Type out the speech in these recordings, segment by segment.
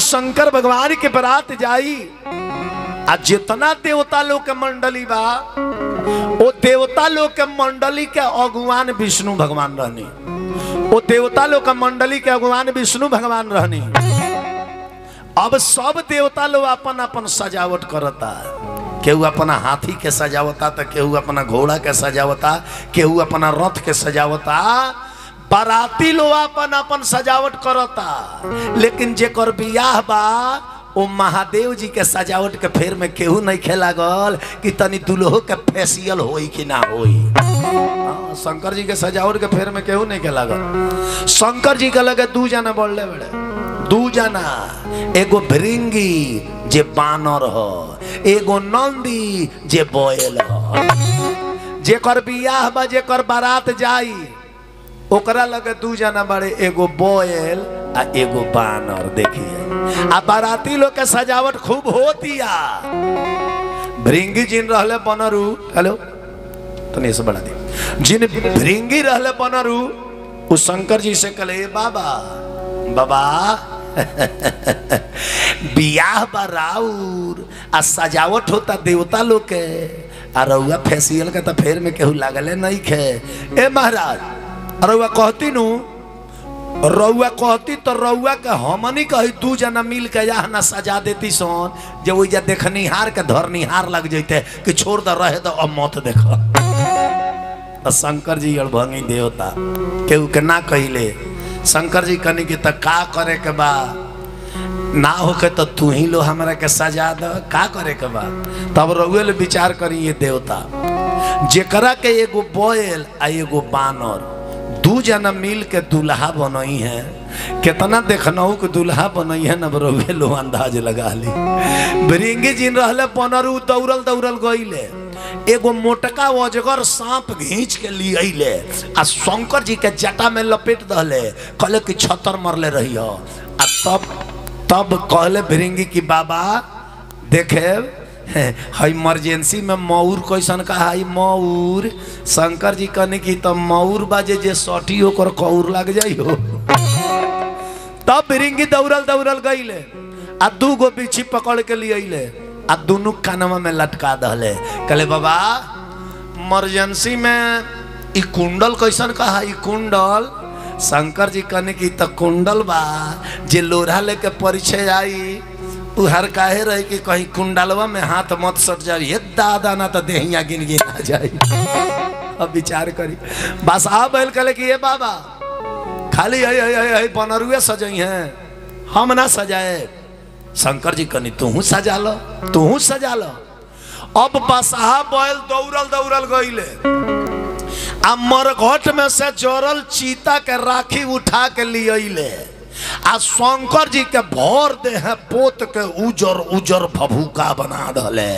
शंकर भगवान के बारात जाई आ जितना देवता लोग के मंडली बा वो देवता लोग के मंडली के अगुवान विष्णु भगवान रहनी। वो देवता लोग के मंडली के अगुवान विष्णु भगवान रहनी। अब सब देवता लोग अपन अपन सजावट करता। केहू अपना हाथी के सजावता तो केहू अपना घोड़ा के सजावता, केहू अपना रथ के सजावता। बाराती लोग अपन अपन सजावट करता। लेकिन जेकर बियाह बा वो महादेव जी के सजावट के फेर में केहू नहीं खेला गल कि तनी दुल्हो के फेसियल होई कि ना होई। शंकर जी के सजावट के फेर में केहू नहीं खेला गल। शंकर जी के लगे दू जना बढ़ले बड़े, दू जना, एगो भृंगी जे बानर हो, एगो नंदी जे बोयल हो। जेकर बियाह बा जेकर बारात जाई ओकरा लगे दू जना बड़े, एगो बोयल आ एगो बानर। देखिए आ बाराती लोग के सजावट खूब होती आ। भृंगी जिन रहले बनरू, हेलो तनी से बढ़ा दी, जिन भृंगी रहले बनरू वो शंकर जी से कहले बाबा बाबा बियाह बा राउर आ सजावट होता देवता लोग के आ रउआ फेसियल के तो फेर में केहू लागले नहीं खे। ए महाराज रउआ कहती नु, रउआ कहती तो रउआ के हमनी कही दू जना मिल के यहाँ ना सजा देती सोन जब वो देखनिहार के धरनिहार लग जैते कि छोड़ दे रहे तो अब मत देख। तो शंकर जी अड़भंगी देवता केहू के ना कहले। शंकर जी कहनी कि तो का करे के बा, ना होके तो तू ही लो हमरा के सजा द, का करे के बा। तब रउए ले विचार करी ये देवता जेकरा के एगो बोयल आ एगो बानर दू जना मिल के दूल्हा बनई है। कितना देखनऊ के दूल्हा बनई है न रउए लो अंदाज लगा ली। भृंगी जिन रहले बनरू दौड़ल दौड़ल गईले, एगो मोटका अजगर सांप घींच के लिए आ शंकर जी के जटा में लपेट दहले, कहले कि छतर मरले रही हो। आ तब कहले भृंगी की बाबा देखे है इमरजेंसी में मऊर कैसन का है मऊर। शंकर जी कहने की तो मऊर बाजे जे सटी होकर कौर लग जाई हो। तब भृंगी दौड़ल दौड़ल गईले आ दू गो बिच्छी पकड़ के लिए आ दोनों कानवा में लटका दहले। कहले बाबा इमरजेंसी में ई कुंडल कैसन का है कुंडल। शंकर जी कहने की तो कुंडल बा जे लोढ़ा लेके परिचय आई हर काहे रहे कि कहीं कुंडलवा में हाथ मत सट जाए, ये दादा ना तो देहिया गिन गिन आ जाए। अब विचार करी बस आ बैल कहले कि ये बाबा खाली है बनरुए सजाई हैं हम ना सजाए। शंकर जी कहनी तू सजा लो, तू सजा लो। अब बसहा बैल दौड़ल दौड़ल गईले आ मरघट में से जोरल चीता के राखी उठा के लिए आ शंकर जी के भर दे है पोत के उजर उजर भभूका बना दले,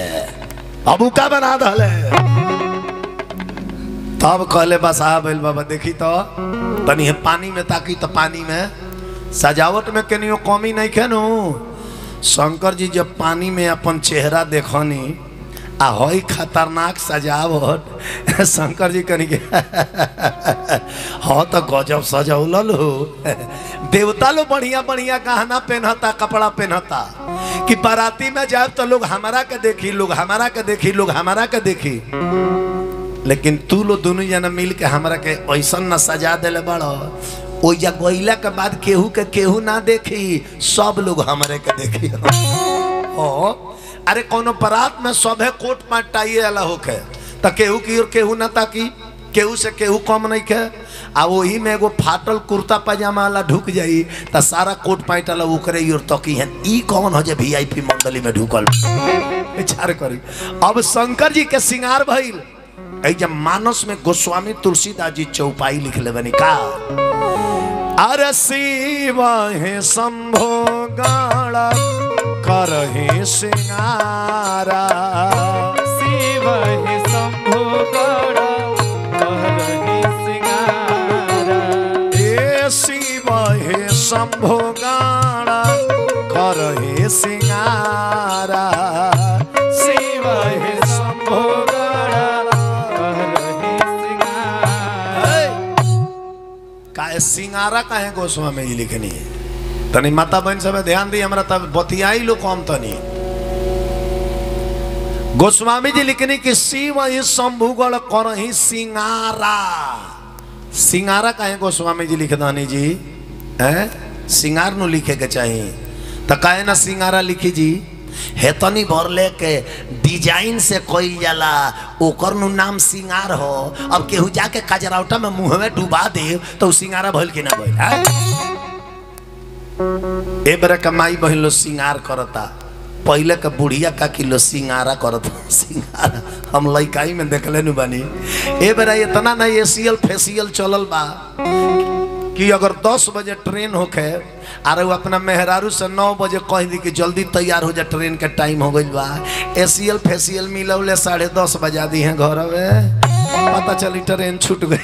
भभूका बना दले। तब कहले बस आ बैल बाबा देखी तो तनी है पानी में ताकि तो पानी में सजावट में कनियो कमी नहीं खेनू। शंकर जी जब पानी में अपन चेहरा देखनी आ होई खतरनाक सजावट, शंकर जी कनी के हाँ तो गजब सजौल हो। देवता लोग बढ़िया बढ़िया गहना पहनता कपड़ा पहनता कि बाराती में जाए तो लोग हमारा के देखी, लोग हमारा के देखी, लोग हमारा के देखी। लेकिन तू लोग दोनों जना मिल के हमारा के ऐसा न सजा दिले बड़ो ओ गईला के बाद केहू के केहू ना देखी, सब लोग हमारे के देखी। अरे कोनो बारात में सब है कोट पैंट टाइए वाला होके तो केहू की और केहू ना ताकि, केहू से केहू कम नहीं के। आ वही में एगो फाटल कुर्ता पैजामा वाला ढुक जाई तो सारा कोट पैंट वाला उकरे और तकी है। ई कौन हो जे वीआईपी मंडली में ढुकल विचार करी। अब शंकर जी के सिंगार भइल जब मानस में गोस्वामी तुलसीदास जी चौपाई लिख ले बनी का। अरे शिव है शंभो गाड़ा करहि सिंगारा, शिव है शंभो गाड़ा करहि सिंगारा। ए शिव है शंभो गाड़ा करहि सिंगारा, शिव है शंभो गाड़ा करहि सिंगारा। का सिंगारा का है गोस्वामी जी लिखनी है। तनी माता बहन सब ध्यान दी हमरा तब बतियाई लो कम तनी। गोस्वामी जी लिखनी कि शिव ही शंभुगढ़ करही सिंगारा। सिंगारा काहे गोस्वामी जी लिख दानी जी हैं? सिंगार नु लिखे के चाहिए तो काहे ना सिंगारा लिखी जी। हेतनी भरले के डिजाइन से कोई जाला ओकर नु नाम सिंगार हो। अब केहू जाके कजरावटा में मुंह में डुबा दे तो सिंगारा भइल कि ना भइल है? ए बरे कमाई बहिन लो सिंगार करता। पहले का बुढ़िया का किलो सिंगारा करता। सिंगारा हम लइकाई में देखले नु बानी। ए बरा इतना ना एसीएल फेसियल चलल बा कि अगर 10 बजे ट्रेन होके और वो अपना मेहरारू से 9 बजे कह दी कि जल्दी तैयार हो जा ट्रेन के टाइम हो गई बा, एसीएल फेसियल मिलौले 10:30 बजा दी हैं घर में, पता चली ट्रेन छूट गई।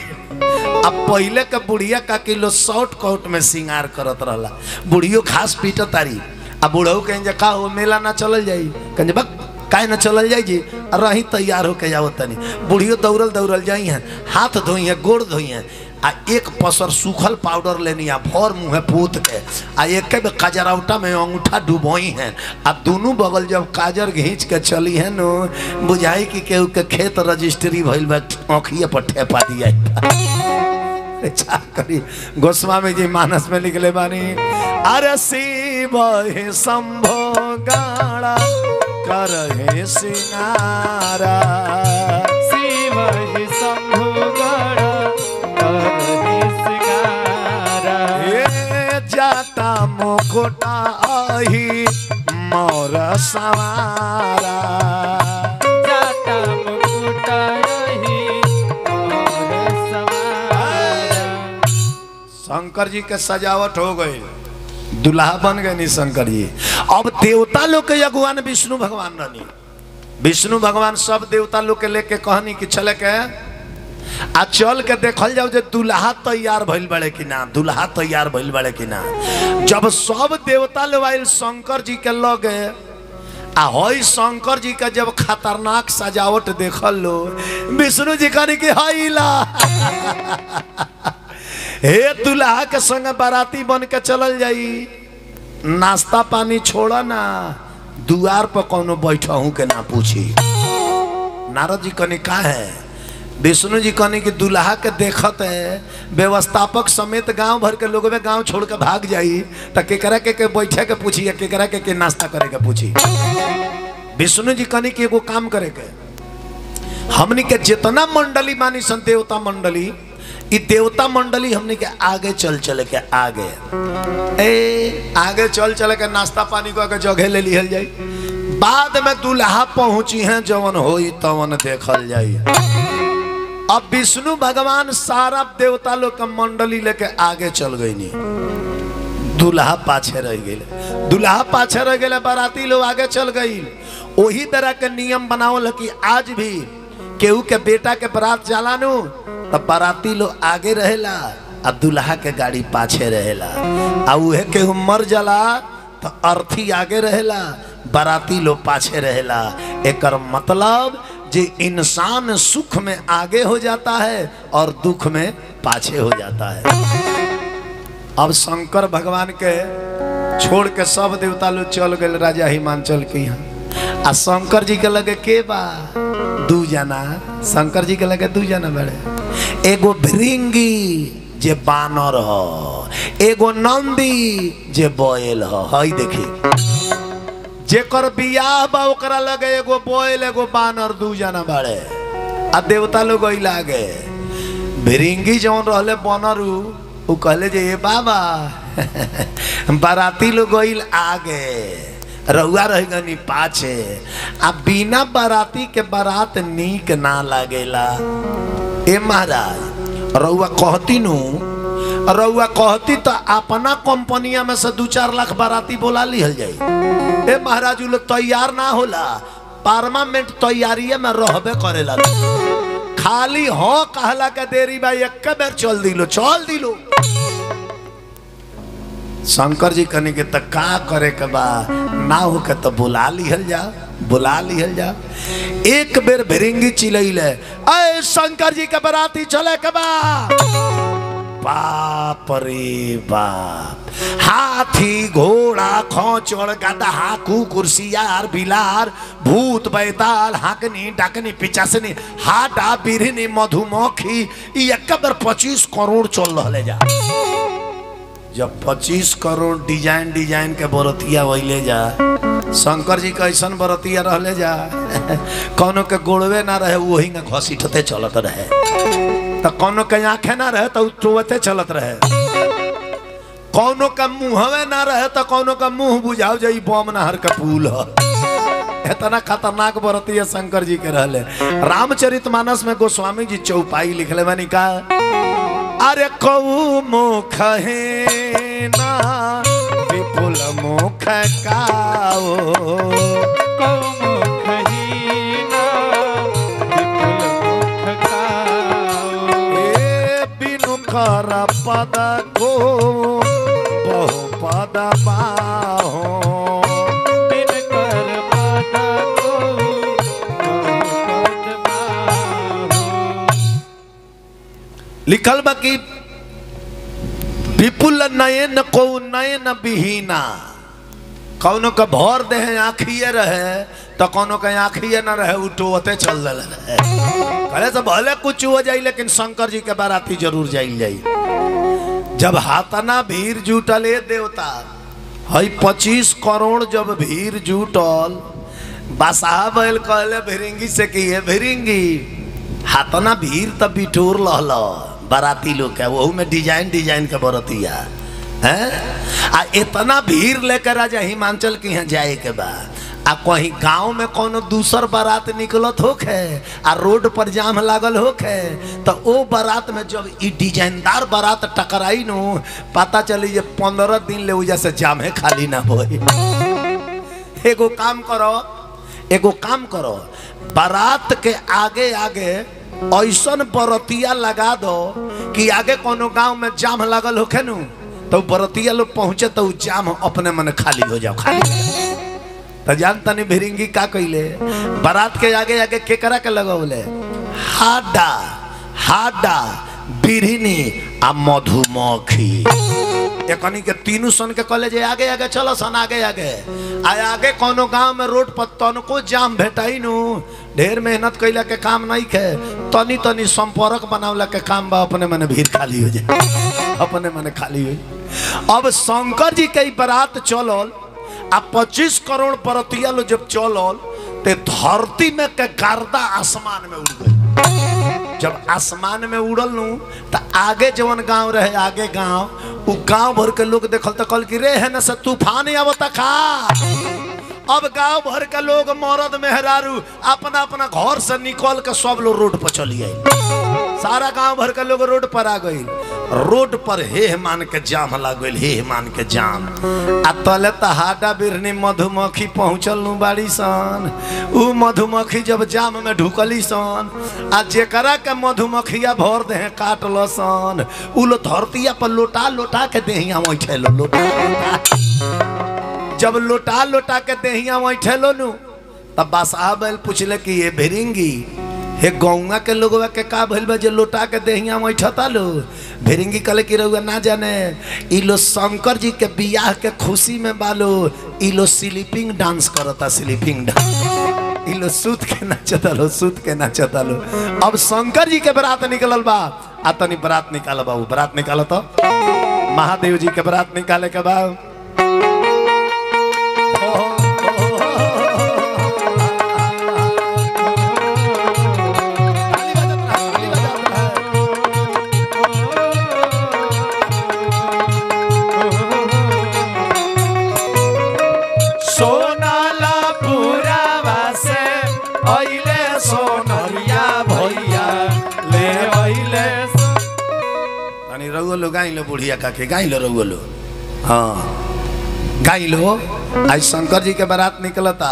अब पहले का बुढ़िया का किलो शॉर्ट कोट में सिंगार करत रहला। बुढ़ियो खास पीट तारी। अब बुढ़ऊ कहें का हो मेला ना चलल जाई, कहें बक काहे ना चलल जाई जी, रही तैयार होके जाओ तनी। बुढ़ियो दौड़ल दौड़ल जाई हैं, हाथ धोई हैं, गोड़ धोई हैं, आ एक पसर सूखल पाउडर लेनी आ भर मुँह पोत के आ एक कजरावटा में अंगूठा डुबोई हैं। आ दोनों बगल जब काजर घींच के चली है नो बुझाई कि केहू के खेत रजिस्ट्री भइल बा, आँखिए पर ठेपा दिया। करी गोस्वामी जी मानस में निकले बानी, अरे शिव हे शंभो गाड़ा करहे सिंगारा। शिव हे शंभो गाड़ा करहे सिंगारा। ये जाता मुकुटा आही मोर सवारा। जाता मुकुटा आही मोर सवारा। शंकर जी के सजावट हो गई, दुल्हा बन गए नहीं शंकर जी। अब देवता लोग के अगुवान विष्णु भगवान रहनी। विष्णु भगवान सब देवता लोग के लेके कहनी कि चले के आ चल के देखल जाओ जे दुल्हा तैयार भइल बड़े कि ना, दुल्हा तैयार भइल बड़े कि ना। जब सब देवता लोग आइल शंकर जी के लगे आ हई शंकर जी का जब खतरनाक सजावट देखल लो, विष्णु जी कहनी कि हाइला हे दुल्हा के संग बाराती बन के चलल जाई, नाश्ता पानी छोड़ा ना, दुआर पर कोनो बैठा हूं के ना पूछी। नारद जी कहनी का है? विष्णु जी कहनी कि दुल्हा के देखत है व्यवस्थापक समेत गांव भर के लोग गांव छोड़ के भाग जाई तो केकरा के बैठे के पूछी, केकरा के नाश्ता करे के पूछी। विष्णु जी कहनी कि एगो काम करे के, हमनी के जितना मंडली मानी सन देवता मंडली, ई देवता मंडली हमने के आगे चल चले के आगे चल चले के नाश्ता पानी को जगह ले लिहल जाई। बाद में दुल्हा पहुंची हैं जवन होई तवन देखल जाई। अब विष्णु भगवान सारा देवता लोग का मंडली लेके आगे चल गई नी, दुल्हा पाछे रह गए। दुल्हा पाछे रह गए, बाराती लोग आगे चल गई। वही तरह के नियम बनावल कि आज भी केहू के बेटा के बारात चलानू तब बाराती लोग आगे रहेला आ दुल्हा के गाड़ी पाछे रहेला। आ उहे केहू मर जाला तो अर्थी आगे रहेला, बाराती लोग पाछे रहेला। एकर मतलब जे इंसान सुख में आगे हो जाता है और दुख में पाछे हो जाता है। अब शंकर भगवान के छोड़ के सब देवता लोग चल गए राजा हिमांचल के यहाँ। आ शंकर जी के लगे के बा दू जना, शंकर जी के लगे दू जना बड़े, एगो भृंगी जे बानर हो, एगो नंदी जे बैल हो। हई देखी जेकर बियाह बा ओकरा लगे एगो बैल एगो बानर दू जना बड़े। आ देवता लोग लागे भृंगी जौन रहले बनरू उ कहले जे ए बाबा बाराती लोग आगे रउआ रह गनी पाछे। आ बिना बाराती के बारात नीक ना लागेला। ए महाराज रउआ कहती नु, रउआ कहती तो अपना कंपनिया में से 2-4 लाख बाराती बोला लिहल जाई। ए महाराज लोग तैयार ना होला, पार्मामेंट तैयारिये में रहबे करेला। खाली हो कहला के देरी बा, एक बेर चल दिलो चल दिलो। शंकर जी कहने के तक का करे के बा, ना हो के तो बुला लिहल जा, बुला लिहल जा। एक बेर भृंगी चिलैले, अय शंकर जी के बराती चले के बा। बाप रे बाप। हाथी घोड़ा खौचड़ गदहा कुकुरसियार बिलार भूत बैताल हाकनी डाकनी पिचासनी हाडा बिरहनी मधुमक्खी ये कबर 25 करोड़ चल रहा जा। जब 25 करोड़ डिजाइन डिजाइन के बरतिया वही जा शंकर जी कैसन बरतिया रहले जा कोनो के गोड़वे ना रहे वही में घसीटते चलत रहे तो कोनो के आंखें ना रहे तो टोवते चलत रहे कोनो का मुंहवे ना रहे तो कोनो का मुंह बुझाव जाई बम नहर का पुल है। इतना खतरनाक बरतिया शंकर जी के रहले। रामचरितमानस में गोस्वामी जी चौपाई लिखले बानी का अरे कऊ मुख है ना विपुल मुख काओ कऊ मुख ही ना विपुल मुख काओ ए बिनु कर पद को बहु पद बाहो बिन कर पद को बहु पद बाहो। लिखल बा कि विपुल नयन को नयन बिहीना कौनो का भर दे आँखिए रहे तो कौनो का आँखिए न रहे उठोते चल रहे कहे से भले कुछ हो जाए लेकिन शंकर जी के बाराती जरूर जाइल जाई। जब हाथना भीड़ जुटल देवता हई 25 करोड़ जब भीड़ जुटल बसा बैल कहले भिरिंगी से कि ये भिरिंगी हाथना भीड़ तब बिटोर लहल बाराती लोग के वहू में डिजाइन डिजाइन के बरतिया है आ इतना भीड़ लेकर राजा हिमांचल के यहाँ जाए के बाद आ कहीं गांव में कोनो दूसर बारात निकलत होखे आ रोड पर जाम लागल होखे तो ओ बारात में जब ई डिजाइनदार बारात टकराई नु पता चली जे 15 दिन ले वजह से जाम है खाली ना होई। एगो काम करो बारात के आगे आगे ऐसन बरतिया लगा दो कि आगे कोनो गांव में जाम लागल होखे नु तो बरतिया लोग पहुंचे तो जाम अपने मन खाली हो जाओ खाली। तो जानता नहीं भिरिंगी का कइले बारात के आगे आगे केकरा के लगौले हाडा हाडा बिरहनी आ मधुमक्खी एकनी के तीनों सन के कॉलेज आगे आगे चलो सन आगे आगे आगे कोनो गांव में रोड पर तनको जाम भेटाई नु ढेर मेहनत कैला के काम नहीं के तनी तनी संपर्क बनावला के काम बा अपने मन भीड़ खाली हो जाए अपने मन खाली हो। अब शंकर जी के बारात चलल आ 25 करोड़ बरतिया लो जब चलल ते धरती में के गर्दा आसमान में उड़ गई। जब आसमान में उड़ल नु तो आगे जवन गांव रहे आगे गांव उ गांव भर के लोग देखल तो कल कि रे है ना से तूफान आवता खा। अब गांव भर के लोग मर्द मेहरारू अपना अपना घर से निकल के सब लोग रोड पर चली आई। सारा गांव भर के लोग रोड पर आ गई। रोड पर हे मान के जाम लग गई हे मान के जाम आ तले हाडा बिरहनी मधुमक्खी पहुंचल नु बाड़ी सन। उ मधुमक्खी जब जाम में ढुकली सन आ जेकरा के मधुमक्खिया भर दे काटल सन उ लो धरतिया पर लोटा लोटा के देहिया बैठे लो लोटा जब लोटा लोटा के देहिया बैठे लो नु तब बादशाह बैल पूछले कि ये भिरिंगी हे गौंगा के लोगवा के का भइल बा जे लोटा के देहिया बैठता लो। भिरिंगी कहले कि रउआ ना जाने ई लो शंकर जी के बियाह के खुशी में बालो ई लो स्लीपिंग डांस करता स्लीपिंग डांस ई लो सूत के नाचता लो। अब शंकर जी के बारात निकलल बा आ तनी बारात निकाल बाबू बारात निकाल तो महादेव जी के बारात निकाले के बा। लो गाई लो बुढ़िया काके गाई लो रउआ लो हाँ गाई लो। आज शंकर जी के बारात निकलता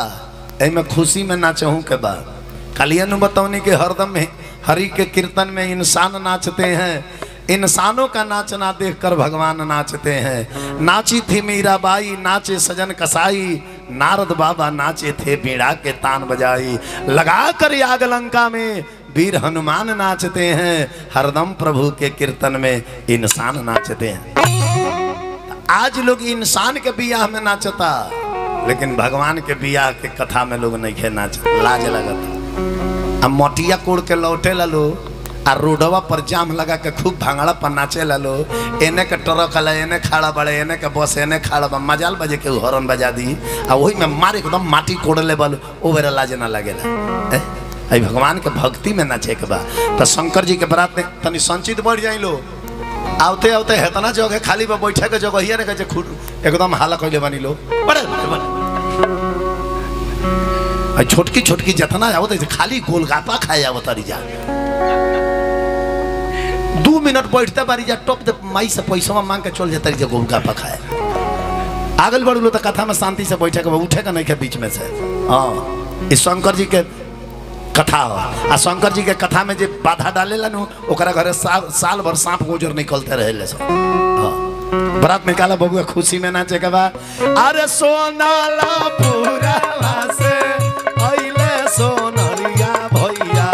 एमे खुशी में नाचहूँ के बाद कलियन बतौनी के हरदम में हरि के कीर्तन में इंसान नाचते हैं। इंसानों का नाचना देखकर भगवान नाचते हैं। नाची थी मीराबाई नाचे सजन कसाई नारद बाबा नाचे थे बीड़ा के तान बजाई लगा कर आग लंका में वीर हनुमान नाचते हैं, हरदम प्रभु के कीर्तन में इंसान नाचते हैं। आज लोग इंसान के बियाह में नाचता, लेकिन भगवान के बियाह के कथा में लोग नहीं खे नाच, लाज लगता। अब मोटिया कोड़ के लौटे लो आ रोडवा पर जाम लगा के खूब भांगड़ा पर नाचे लो। एने के ट्रक अला एने खड़ा बड़े, एने के बस एने खड़ा बा, मजाल बजे के हॉर्न बजा दी आ वही में मार एकदम माटी कोड़ ले बल, ओ बेरा लाज ना लगेला। अई भगवान के भक्ति में नाचे के बा। तो शंकर जी के बरात में तनी संचित बढ़ जाई लो, आवते आवते हेतना जगह खाली बा बैठे के जगह हिया ने के खुद एकदम हाला कइले बानी लो। बड़े छोटकी छोटकी जतना आवत खाली गोलगप्पा खाए आवत जा, 2 मिनट बैठते बारी जा, टॉप दे माई से पैसा मांग के चल जाता गोलगप्पा खाए। आगल बढ़ लो तो कथा में शांति से बैठे के उठे के नहीं के बीच में से। हाँ, इस शंकर जी के कथा हो। आ शंकर जी के कथा में जो बाधा डालेला नु ओकरा घरे साल भर सांप गोजर निकलते रहे सब। हाँ, बरात में काला बबुआ खुशी में नाचे के बा। अरे सोनाला पूरा से अइले सोनरिया भैया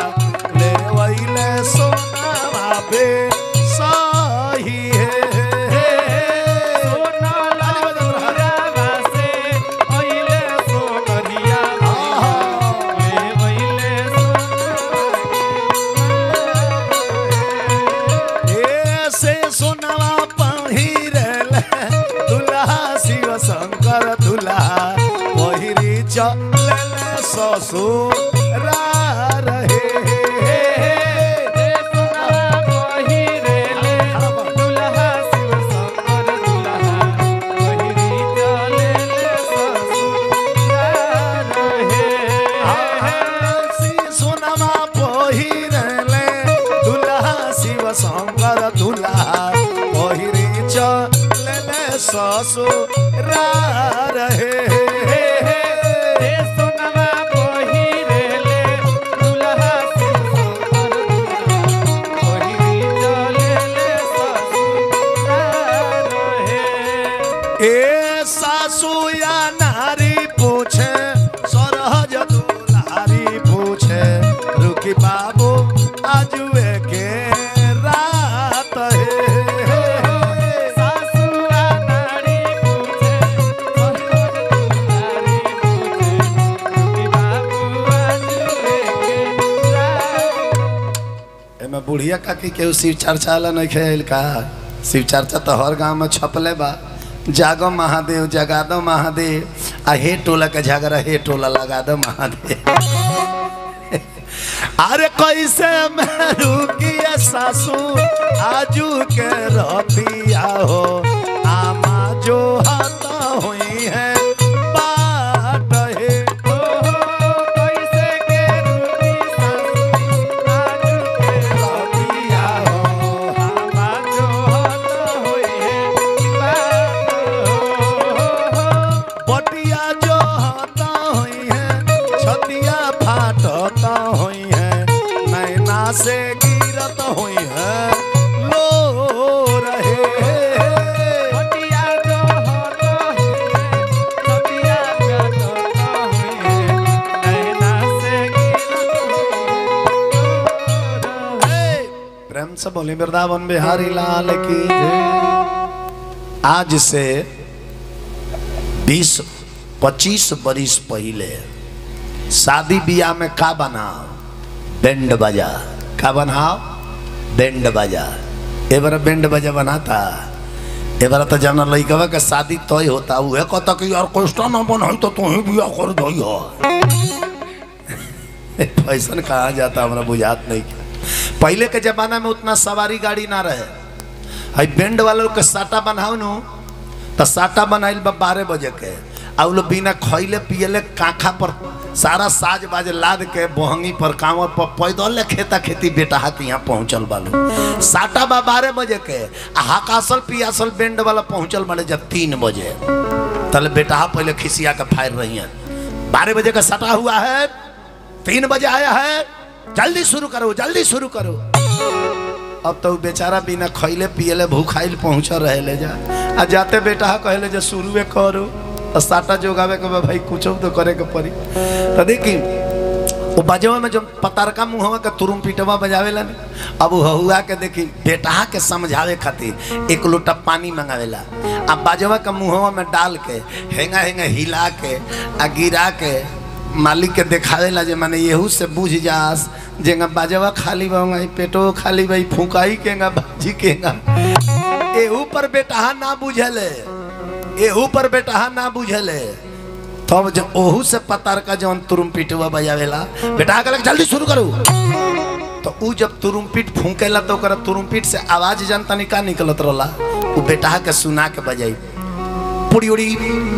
ले वइले सोनावा बे सही है। सोनाला पूरा से अइले सोनरिया ले वइले ऐसे सोनावा पहिरले दुल्हा शिव शंकर दुल्हा पहिरी चले ससुर रहे। शंकर दुल्हा पहिरी चले ससुर रहे। सोनवा पहिरेले दुल्हा शंकर पहिरी चलेले ससुर रहे। ए सासू या नारी पूछे सरहज दुलारी पूछे रुकी बाबू आजुए के रात है। सासू या नारी पूछे सरहज दुलारी पूछे रुकी बाबू आजुए के रात। एमे बुढ़िया काकी के शिव चर्चा ला नहीं खेल का। शिव चर्चा तो हर गांव में छपले बा। जागो महादेव जगा दो महादेव, आ हे टोला के झगड़ा हे टोला लगा दो महादेव। अरे कैसे मैं रुकिए सासू आजू के रतिया हो, आमा जो हाथ हुई है बाट है। कैसे के रुकी सासू आजू के रतिया हो, आमा जो हाथ होई है बटिया जो हाथ हुई है छतिया फाटता हुई है, नैना से गिरत हुई है लो रहे। बटिया जो हाथ होई है छतिया फाटता हुई है, नैना से गिरत हे, प्रेम से बोली वृंदावन बिहारी लाल की जय। आज से 20-25 बरिस पहले शादी बियाह में का बनाओ बैंड बाजा, का बनाओ बैंड बाजा। ए बार बैंड बाजा बनाता, ए बार तो जाना लइकवा के शादी तय होता उहे कहता कि यार कोस्टा ना बनाई तो तू ही बियाह कर दई हो। फैशन कहाँ जाता हमरा बुझात नहीं। पहले के जमाना में उतना सवारी गाड़ी ना रहे। है बैंड वालों के साटा बनाओ नु तो साटा बनाइल बा 12 बजे के, आ लोग बिना खैले पियले काखा पर सारा साज बाज लाद के बोहंगी पर कांवर पर पैदल खेता खेती बेटा हाथ यहाँ पहुँचल बालू। साटा बा 12 बजे के, आ हकासल पियासल बैंड वाला पहुँचल बाले जब 3 बजे। तले बेटा पहले खिसिया के फायर रही है, 12 बजे का साटा हुआ है, 3 बजे आया है, जल्दी शुरू करो जल्दी शुरू करो। अब तो बेचारा बिना खैले पियले भूखाइल पहुँच रहे ले जा, आ जाते बेटा कहले जे शुरुए करो। तो साटा जोगावे के भाई कुछ तो करे के पड़ी। तो देखी वो बजवा में जो पतारका मुँहवा के तुरुम पीटवा बजावेला न, अब हुआ के देखी बेटा के समझावे खातिर एक लोटा पानी मंगावेला, अब बजवा के मुँहवा में डाल के हेंगा हेंगा हिला के आ गिरा के मालिक के देखावेला जे माने यहू से बुझ जास जेंगा बाजवा खाली बाऊंगा पेटो खाली भाई फूकाई केगा भाजी केगा। एहू पर बेटा ना बुझले, एहू पर बेटा ना बुझले। तब जब ओहू से पतार का जौन तुरुम पीटवा बजावेला बेटा कहलक जल्दी शुरू करू, तो ऊ जब तुरुम पीट फूकेला तो ओकरा तुरुम पीट से आवाज जानता नहीं का निकलत रहला, ऊ बेटा के सुना के बजाई पुड़ियोड़ी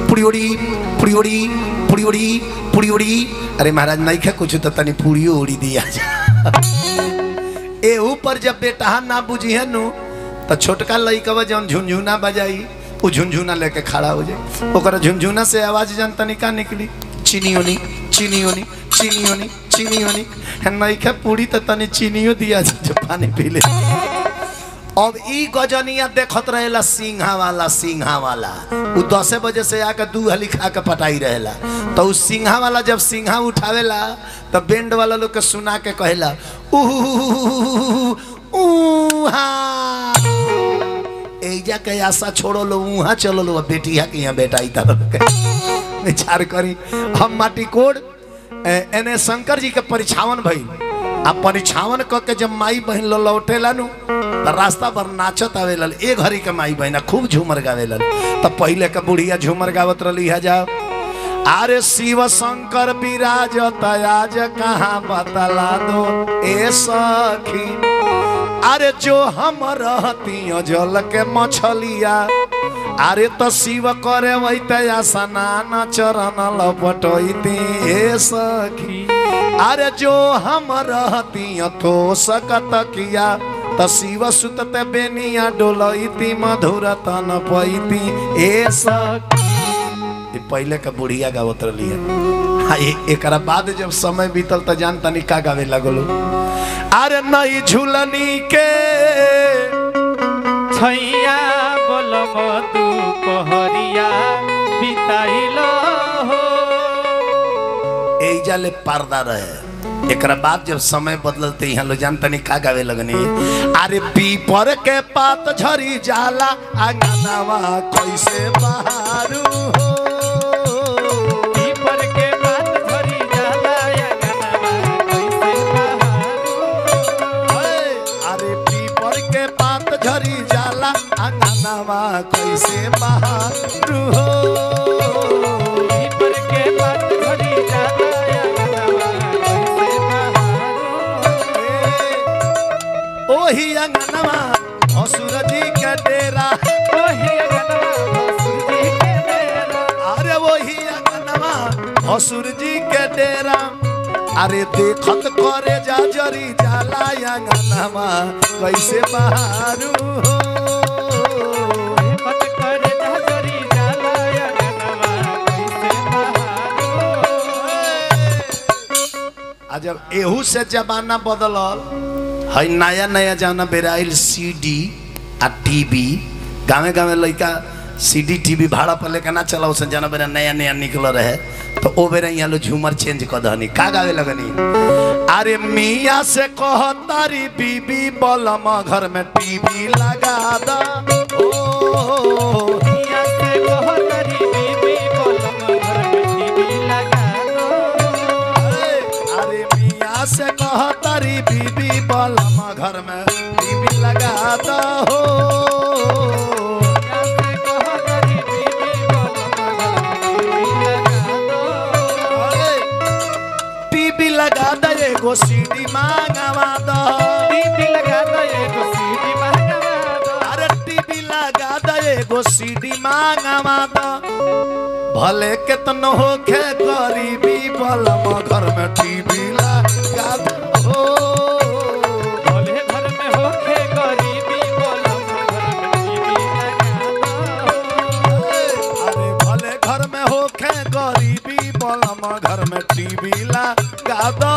पुड़ियोड़ी पुड़ियोड़ी पुड़ियोड़ी पुड़ियोड़ी। अरे महाराज नहीं खे कुछ तो तनी पुड़ियो उड़ी दिया एहू पर जब बेटा ना बुझी नु तो छोटका लइकवा जौन झुनझुना बजाई वो झुनझुना लेके खड़ा हो जाए, ओकरा झुनझुना से आवाज जानता नहीं का निकली चीनियोनी चीनियोनी चीनियोनी चीनियोनी। नहीं खे पूरी तो तनी चीनियो दिया जो पानी पी ले। अब ई गजनिया देखत रहेला सिंघा वाला उ 10 बजे से आके 2 हली खा के पटाई रहेला, तो उ सिंघा वाला जब सिंघा उठावेला तो बैंड वाला लोग के सुना के कहेला एजा के आशा छोड़ो लो उहाँ चलो लो बेटिया के यहाँ बेटा ही विचार करी। हम माटी कोड एने शंकर जी के परिछावन भई आ परिछावन क के जब माई बहन लो लौटेला नु तो रास्ता पर नाचत आवेला ए घरी के माई बहन खूब झूमर गावेला। तो पहले के बुढ़िया झूमर गावत रही है जा अरे शिव शंकर विराजत आज कहाँ बतला दो ए सखी, अरे जो हम रहती जल के मछलिया, अरे तो शिव करे वैतया स्नान चरण लपटती ए सखी, अरे जो हम रहती तो सकत किया, तो शिव सुतते बेनिया डोलती मधुर तन पैती ए सखी। पहले का बुढ़िया गावत रही है। एक बाद जब समय बीतल तो जानता नहीं का गावे लगलो, अरे नई झूलनी के छैया बोलम तू पहरिया बिताइलो हो। एजा ले पर्दा रहे, एक बाद जब समय बदलते यहाँ लोग जानता नहीं का गावे लगनी, अरे पीपर के पात झरी जाला आंगनवा कैसे बहारू हो, पीपर के पात झरी जाला आंगनवा कैसे बहारू, अरे पीपर के पात झरी जाला आंगनवा कैसे बहारू हो, पीपर के पात झरी जाला ओही अंगनवा असुर जी के डेरा, ओही अंगनवा असुर जी के डेरा, अरे वही अंगनवा असुर जी के डेरा, अरे देखत करे जा जरी जाला अंगनवा कैसे बहारू हो, देखत करे जा जरी जाला अंगनवा कैसे बहारू हो। जब एहू से जमाना बदलल है, नया नया जाना बेराइल सीडी आ टीवी, गाँव गाँव लड़का सीडी टीवी भाड़ा पर लेकर ना चला उसे जाना बेरा नया नया निकल रहे, तो ओ बेरा यहाँ लो झूमर चेंज कर दहनी का गावे लगनी, अरे मियाँ से कह तारी बीबी बलम घर में टीवी लगा दा, मियाँ से कह तारी बीबी बलम घर में टीवी लगा दो, अरे मियाँ से कह तारी बीबी बलम घर में टीवी लगा दो हो, टीवी लगा दो एगो सीडी मांगवा दो, टीवी लगा दो एगो सीडी मांगवा दो, अरे टीवी लगा दो एगो सीडी मांगवा दो, भले केतनो होखे गरीबी बलम घर में टीवी लगा दो, भले घर में होखे गरीबी बलम घर में टीवी लगा दो, अरे भले घर में होखे गरीबी बलम घर में टीवी लगा दो,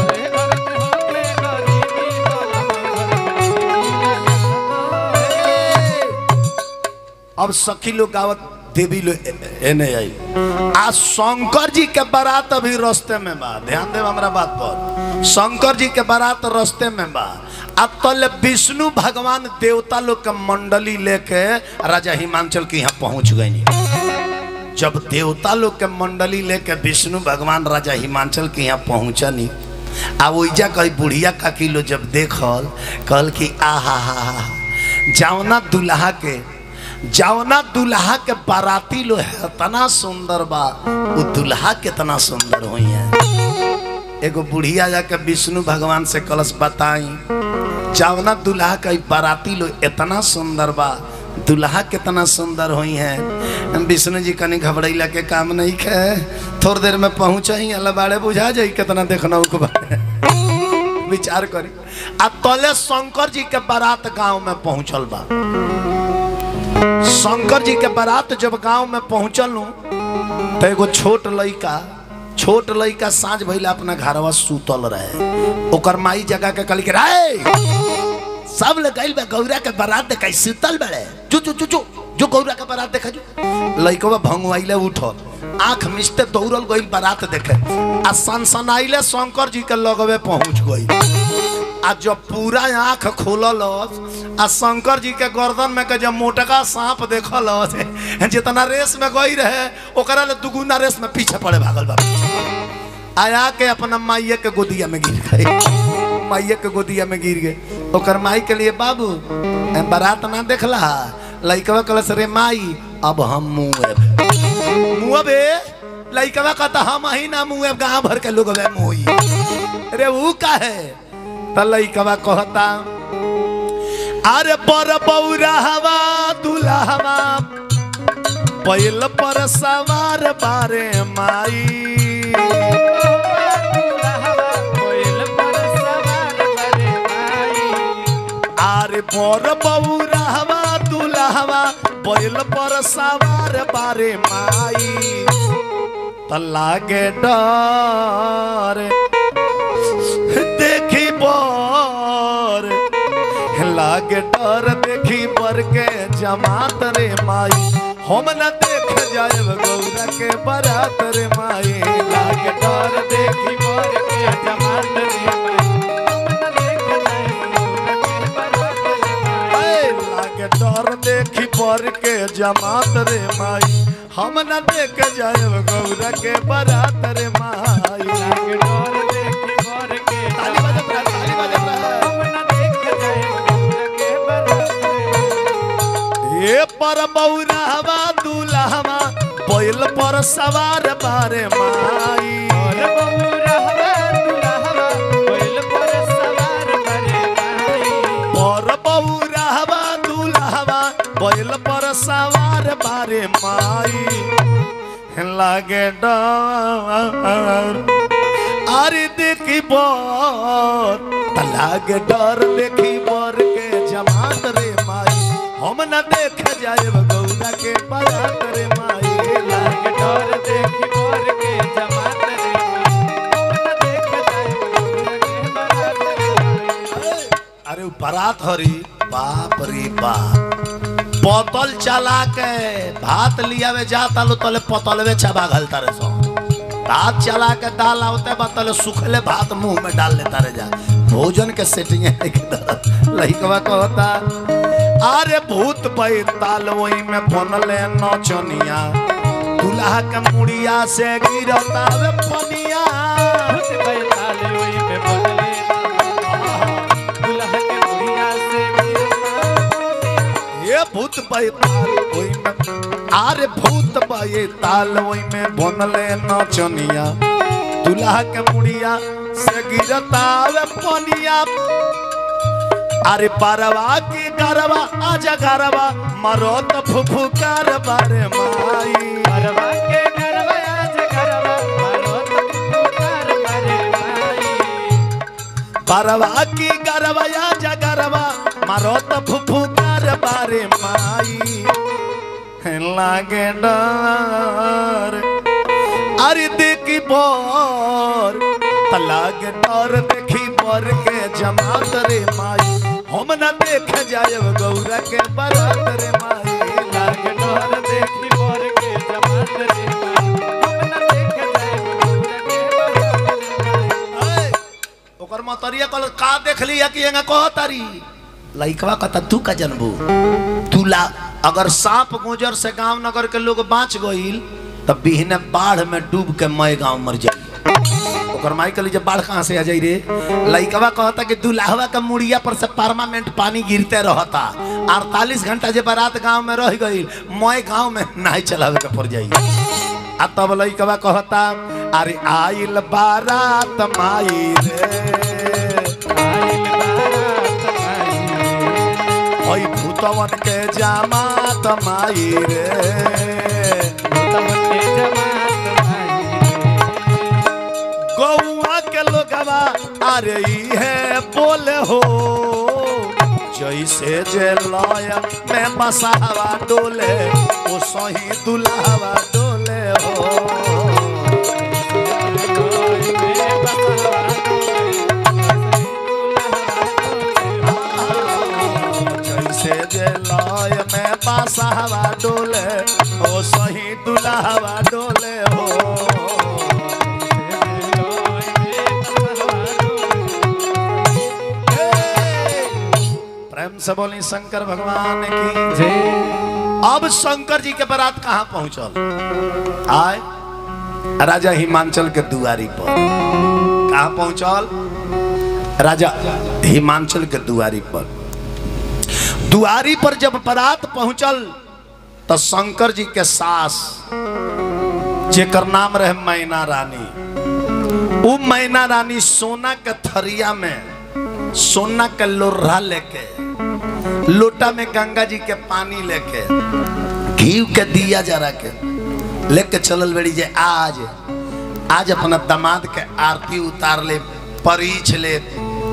भले घर में होखे गरीबी बलम घर में टीवी लगा दो। अब सखी लोग गावत देवी लो एने आई आ शंकर जी के बारात अभी रास्ते में बा। ध्यान देव हमरा बात पर, शंकर जी के बारात रास्ते में बा। अब तले विष्णु भगवान देवता लोग के मंडली लेके राजा हिमांचल के यहाँ पहुंच गए। जब देवता लोग के मंडली लेके विष्णु भगवान राजा हिमांचल के यहाँ पहुंचनी आ ओइजा कही बुढ़िया काकी लो जब देखल कहल कि आहा हा जावना दुल्हा के बाराती लो है इतना सुंदर बा, वो दुल्हा कितना सुंदर हुई है। एगो बुढ़िया जाके विष्णु भगवान से कलश बताई जावना दुल्हा का बाराती लो इतना सुंदर बा, दुल्हा कितना सुंदर हुई है। विष्णु जी कनी घबराइला के काम नहीं खे, थोड़ी देर में पहुंचा ही अल्लाह बाड़े बुझा जाई कितना देखना विचार करी। आ तले शंकर जी के बारात गांव में पहुंचल बा। शंकर जी के बारात जब गांव में पहुंचल तो एगो छोट लड़का साँझ भइला अपना घरवा सुतल रहे। ओकर माई जगह के कहली रे सब लोग गइल बा गौरा के बारात देखे सुतल बड़े, जो गौरा के बारात देखा जो। लड़कवा भंगुआइले उठल आंख मिचते दौड़ल गइल बारात देखे आ सनसनाइले शंकर जी के लगवे पहुंच गई। आ जब पूरा आंख खोलल आ शंकर जी के गर्दन में के जब मोटका सांप देखल जितना रेस में गई रहे ओकरा ले दुगुना रेस में पीछे पड़े भागल बा। आया के अपना माइये के गोदिया में गिर गए, माइये के गोदिया में गिर गए। ओकर माई के लिए बाबू बारात ना देखला, लइकवा कहलस रे माई अब हम मुँहबे। लइकवा कहता हम ही ना मुँह गाँव भर के लोग मुँही रे वो का है। लइकवा कहता अरे पर बौरा हवा दुल्हवा बैल पर सवार बारे माई, अरे पर बौरा हवा दुल्हवा बैल पर सवार बारे माई। त लागे डर देखी बर, लागे डर देखी बर के जमात रे माई, हम न देख जाए गौरा के बारात रे माई। लागे डर देखी बर के जमात रे माई, लागे डर देखी बर के जमात रे माई, हम न देख जाए गौरा के बारात रे माई। लागे डर देखी बर के ताली बजा हम न देख जाए गौरा के बारात रे। ए पर बौरा हवा दुल्हवा बैल पर सवार बारे माई, पर बौरा हवा दुल्हवा बैल पर सवार बारे माई, पर बौरा हवा दुल्हवा बैल पर सवार बारे माई। लागे डर अरे देखी बर, लागे डर देखी बर के जमात रे माई, हम न देख जाए गौरा के बारात रे माई। लागे डर देखी बर के जमात रे माई, हम न देख जाए गौरा के बारात रे माई। अरे बारात हरी बाप रे बाप, पतल चला के भात लियावे जाता लो तले पतलवे छबा घलता रे सो। भात चला के दाल आवते बतले सुखले भात मुंह में डाल लेता रे जा। भोजन के सेटिंग है लइकवा कहता अरे भूत बैताल वही में बनले नचनिया, दुल्हा के मुड़िया से गिरता वे पनिया। भूत बैताल वही में बनले दुल्हा के मुड़िया से ये भूत बैताल वही में, अरे भूत बैताल वही में बनले नचनिया, दुल्हा के मुड़िया से गिरता वे पनिया। अरे परवा की गरवा आजा गरवा मरो तो फुफुकार बारे माई, परवा के गरवा आजा गरवा मरो तो फुफुकार बारे माई, परवा की गरवा आजा गरवा मरो तो फुफुकार बारे माई। लागे डर अरे देखी बर, लागे डर देखी बर के जमात रे माई, हम न देख जाए गौरा के बारात रे माई। लागे डर देखी बर लवरिया कल का देख लिया कि एंगा कह तारी लइकवा कहता तू का जनबू तू ला अगर सांप गुजर से गांव नगर के लोग बाँच गईल तब बिहने बाढ़ में डूब के मैं गांव मर जाई ओकर माई कहली जब बाढ़ कहाँ से आ जाई रे लइकवा कहता कि दुल्हवा का मुड़िया पर से परमानेंट पानी गिरते रहता 48 घंटा जे बारात गांव में रह गई मैं गांव में नहीं चलावे के पड़ जाई आ तब लइकवा कहता अरे आइल बारात माई रे भूतवन के जमात माई रे गौआ के लोगवा अरे है बोले हो जैसे जे लया में बसावा डोले ओ सही दुल्हवा डोले हो जैसे जे लय में बसावा डोले ओ सही दुल्हवा डोले हो प्रेम से बोली शंकर भगवान की जय। अब शंकर जी के बारात कहाँ पहुंचल आए राजा हिमांचल के दुआरी पर कहाँ पहुंचल राजा हिमांचल के दुआरी पर जब बारात पहुंचल तो शंकर जी के सास जेकर नाम रहे मैना रानी वो मैना रानी सोना के थरिया में सोना के लोढ़ा लेके लोटा में गंगा जी के पानी लेके घी के दिया जरा के लेके चलल बड़ी जे आज अपना दामाद के आरती उतार ले परीछ ले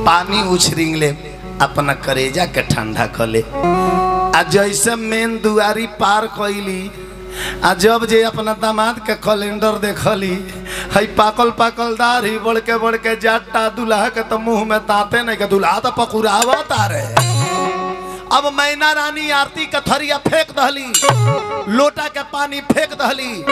पानी उछरिंग ले अपना करेजा के ठंडा कर ले आ जैसे मेन दुआरी पार कैली आ जब जे अपना दामाद के कैलेंडर देखली हई पाकल पाकल दाढ़ी बढ़ के जाटा दुल्हा के तो मुंह में ताते नहीं के दुल्हा तो पकुरावा तारे। अब मैना रानी आरती का थरिया फेंक दहली लोटा के पानी फेंक दहली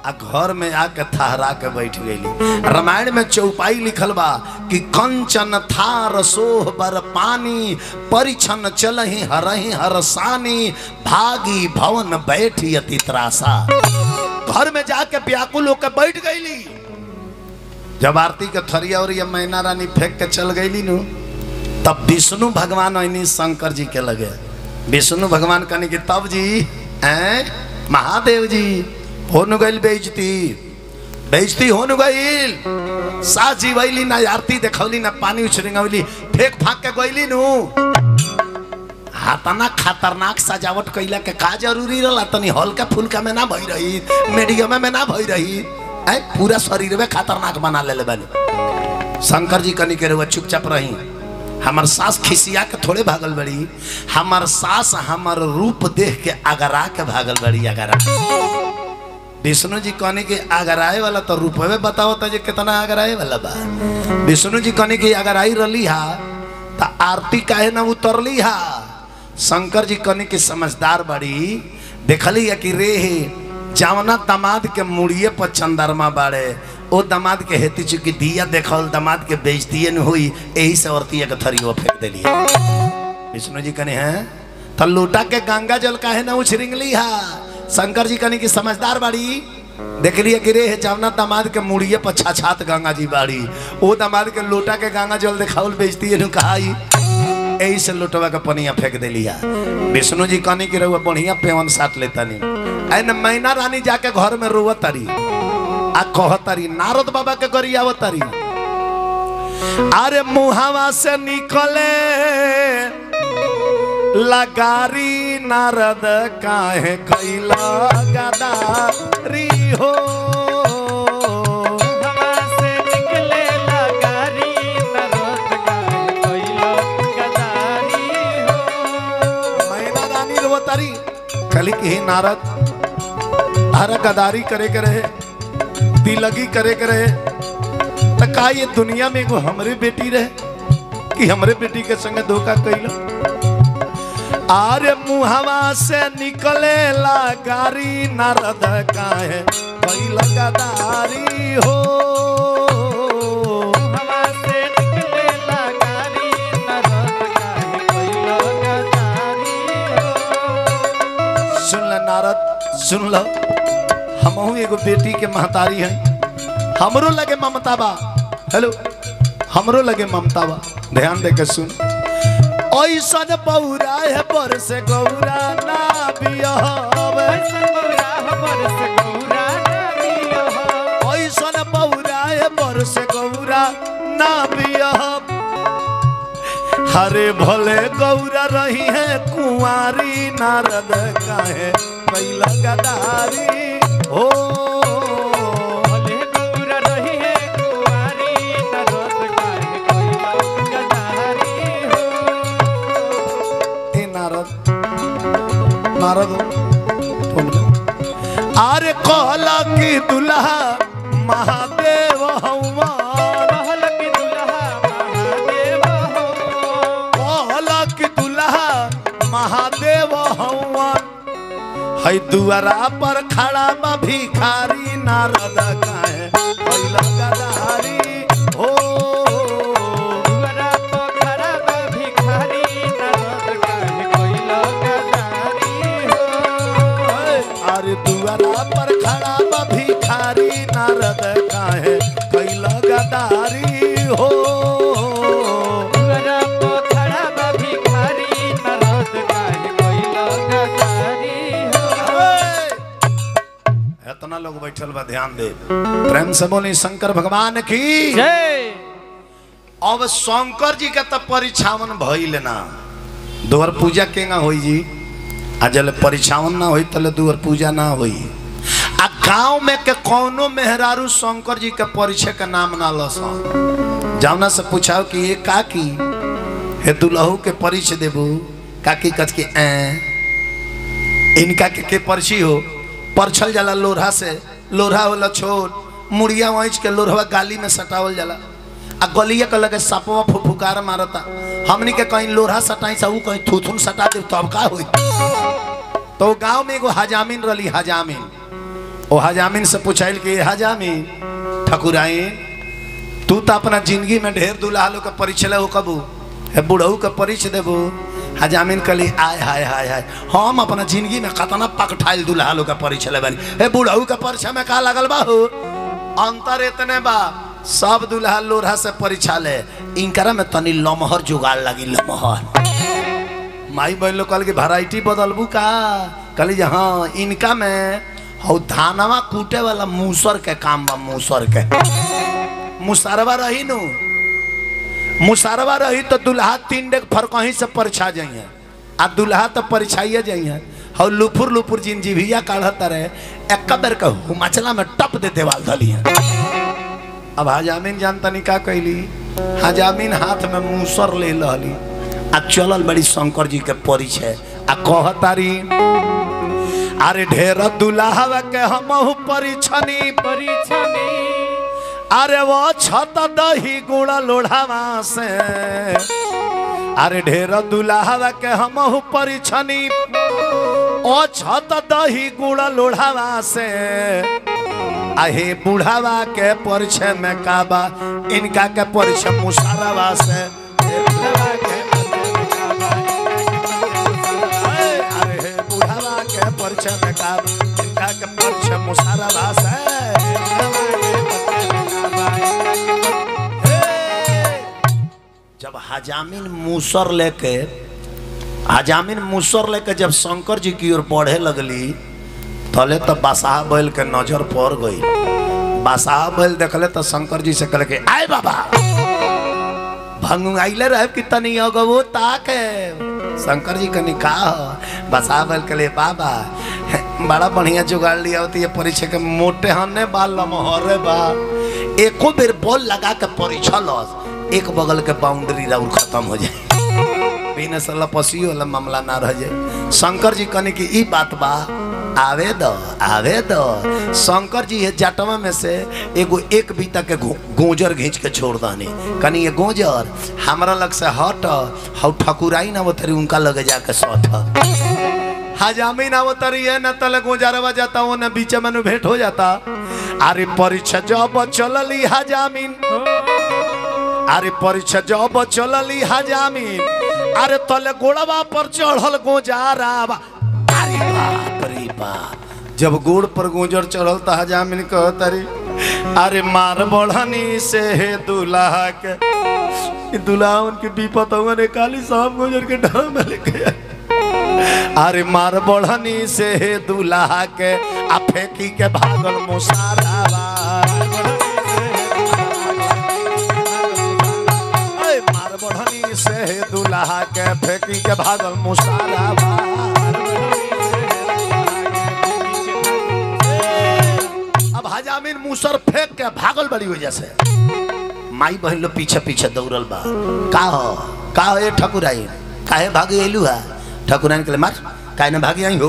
आ घर में आके ठहरा के बैठ गई। रामायण में चौपाई लिखल बा कि कंचन थार सोह बर पानी परिछन चलहि हरहि हरसानी भागी भवन बैठी अति त्रासा। घर में जाके व्याकुल होकर बैठ गईली। जब आरती के थरिया और ये मैना रानी फेंक के चल गईली नु तब विष्णु भगवान ऐनी शंकर जी के लगे। विष्णु भगवान कहने की तब जी महादेव जी हो नु गईल बेइज्जती हो नु गईल सास जी वैली ना आरती देखौली ना पानी उछरिंगौली फेंक फाक के गईली नु हाथना खतरनाक सजावट कैला के का जरूरी रहला तनी हल्का फुल्का में ना भई रही मीडियम में ना भई रही पूरा शरीर में खतरनाक बना ले बानी। शंकर जी कनी के रहुआ चुपचाप रही। हमार सास खिसिया के थोड़े भागल बड़ी हमार सास हमार रूप देख के आगरा के भागल बड़ी आगरा। विष्णु जी कहने के आगराए वाला तो रूप में बताओ तो कितना आगराए वाला बा। विष्णु जी कहने की आगराई रली हा तो आरती काहे ना उतरली हा। शंकर जी कहने की समझदार बड़ी देखली है कि रे जावना दामाद के मुड़िए पर चंदरमा बाड़े ओ दामाद के हेती चुकी दिया देखल दामाद के बेइज्जती न हुई यही से औरतिया के थरियो फेंक देली। विष्णु जी कहने हैं तो लोटा के गंगा जल काहे ना उछरिंगली हा। शंकर जी कहने की समझदार बाड़ी देख लिया कि रे जावना दामाद के मुड़िए पर छाछात गंगा जी बाड़ी ओ दामाद के लोटा के गंगा जल देखावल बेइज्जती न कहाई यही से लोटवा के पनिया फेंक देलिया। विष्णु जी कहने की रहुआ बढ़िया पेवन साट लेता नहीं ऐन मैना रानी जाके घर में रोवत तारी आ कहतारी नारद बाबा के गरियावतारी अरे मुहावा से निकले लगारी नारद काहे कैला गदारी हो। मुहावा से निकले लगारी नारद काहे कैला गदारी हो। मैना रानी रोवतारी कली की नारद हर गदारी करे रहे दिलगी करे रहे तो का ये दुनिया में एगो हमरे बेटी रहे कि हमरे बेटी के संग धोखा कैला। आरे मुहावा से निकले लगारी नारद काहे कैला गदारी हो। मुहावा से निकले सुन लो, हमहू एगो बेटी के महतारी है, हमरो लगे ममता बा। हेलो, हमरो लगे ममता बा, ध्यान दे के सुन। ऐसा बौरा है पर से गौरा ना बियाहब, ऐसा बौरा है पर से गौरा ना बियाहब। हरे भले गौरा रही है कुंवारी, नारद काहे कैला गदारी हो। भले गौरा रही है कुंवारी, नारद काहे कैला गदारी हो। ए नारद, नारद अरे कहला की दुल्हा महादेव हवा, कहला की दुल्हा महादेव हवा, कहला की दुल्हा महादेव हवा। है दुआरा पर खड़ा बा भिखारी, नारद काहे कैला गदारी हो। दुआरा पर खड़ा बा भिखारी, नारद काहे कैला गदारी हो। अरे दुआरा पर खड़ा बा भिखारी, नारद काहे कैला गदारी हो। दुआरा पर खड़ा बा भिखारी, नारद काहे कैला गदारी हो। इतना लोग बैठल बा, ध्यान दे, प्रेम से बोली शंकर भगवान की जय। अब शंकर जी का तो परिछावन भइल ना, द्वार पूजा केगा होई जी, आ जल परिछावन ना होई तले द्वार पूजा ना होई। आ गांव में के कौनो मेहरारू शंकर जी के परिचय का नाम ना लस, जावना से पूछाओ कि ये काकी हे दुल्हू के परिचय देबू, काकी कच के इनका के परिचय हो। परछल जाला लोढ़ा से, लोढ़ा वाला छोट मुड़िया वहींच के लोढ़वा गाली में सटावल जाला, आ गलिया के लगे सपवा फुफुकार मारता। हमनी के कहीं लोढ़ा सटाई सा, कहीं थूथुन सटा दे तब का होई। तो गांव में एगो हजामिन रली, हजामिन। ओ हजामिन से पूछाइल कि हजामिन ठकुराइन, तू तो अपना जिंदगी में ढेर दुल्हा लोग का परिचय हो, कबू हे बुढ़ऊ का परिचय देबू। हजामिन कली आय हाय हाय हाय, हम अपना जिंदगी में कतना पकठाइल दुल्हा लोग का परिचय बनी, हे बुढ़ऊ का परिचय में का लगल बा हो। अंतर इतने बा, सब दुल्हा लोढ़ा से परिचय ले, इनकरा में तनी लमहर जुगाड़ लगी, लमहर। माई बहन लोग कल की वैरायटी बदलबू का, कली हाँ इनका में हो धानवा कूटे वाला मूसर के काम बा, मूसर के मुसरवा रही नु, मुसरवा रही तो दुल्हा 3 डेग फरकहीं से परिछा जाइए, आ दुल्हा तो परिछाइए जाइए। हो लुफुर लुफुर जिंजीभिया काढ़ता रहे, एक बेर के हुमाचला में टप दे देवाल धलिए। अब हजामिन जानता नहीं का कैली, हजामिन हाथ में मूसर ले लहली, आ चलल बड़ी शंकर जी के परिचय, आ कहतारी अरे ढेर दुल्हा के हमहु परिछनी, परिछनी अरे वो छत दही गुड़ लोढ़ावा से। अरे ढेर दुल्हा के हमहु परिछनी, ओ छत दही गुड़ लोढ़ावा से। आहे बुढ़ावा के परिचय में काबा, इनका के परिचय मुसारवा से। अरे बुढ़ावा के परिचय में काबा, इनका के परिचय मुसारवा से। जब हजामिन मूसर लेके जब शंकर जी की ओर बढ़े लगली, तले तो बसाह बैल के नजर पड़ गई। बसाह बैल देखले तो शंकर जी से कहले के आए बाबा भंगुआइले रहे कि तनी अगवो ताके। शंकर जी कनी का बसाह बैल कहले बाबा बड़ा बढ़िया जुगाड़ लिया होती है, परिचय के मोटे हने बा, लमहरे बा, एको बेर बॉल लगा के परिचय लस, एक बगल के बाउंड्री राउर खत्म हो जाए, बिना सला पसी वाला मामला ना रह जाए। शंकर जी कहने की ई बात बा, आवे दो। शंकर जी है जटवा में से एगो एक बीता के गोजर घींच के छोड़ दानी, कनी ये गोजर हमरा लग से हट, हौ ठकुराई ना वो तरी उनका लगे जाके सट। हजामी ना वो तरी है न तले गोजरवा जाता वो न बीच में भेंट हो जाता। अरे परीक्षा जब चलली हजामीन, अरे परीक्षा जब चलली हजामीन, अरे तले गोड़वा पर चढ़ल गोजारा। अरे बाप रे बाप, जब गोड़ पर गुजर चढ़ल त हजामिन कहतरी अरे मार बढ़नी से हे दूल्हा के दूल्हा उनके विपत ने काली साहब गुजर के डर में लेके अरे मार बढ़नी से हे दूल्हा के आ फेंकी के भागल मुसारावा मार बढ़नी से हे दूल्हा के फेंकी के भागल मुसारावा अब हजामिन मुसर फेंक के भागल बड़ी वजह से माई बहन लोग पीछे पीछे दौड़ल बा का हो ए ठकुराई काहे भागे एलू है ठकुराइन के मार काहे न भागी आई हो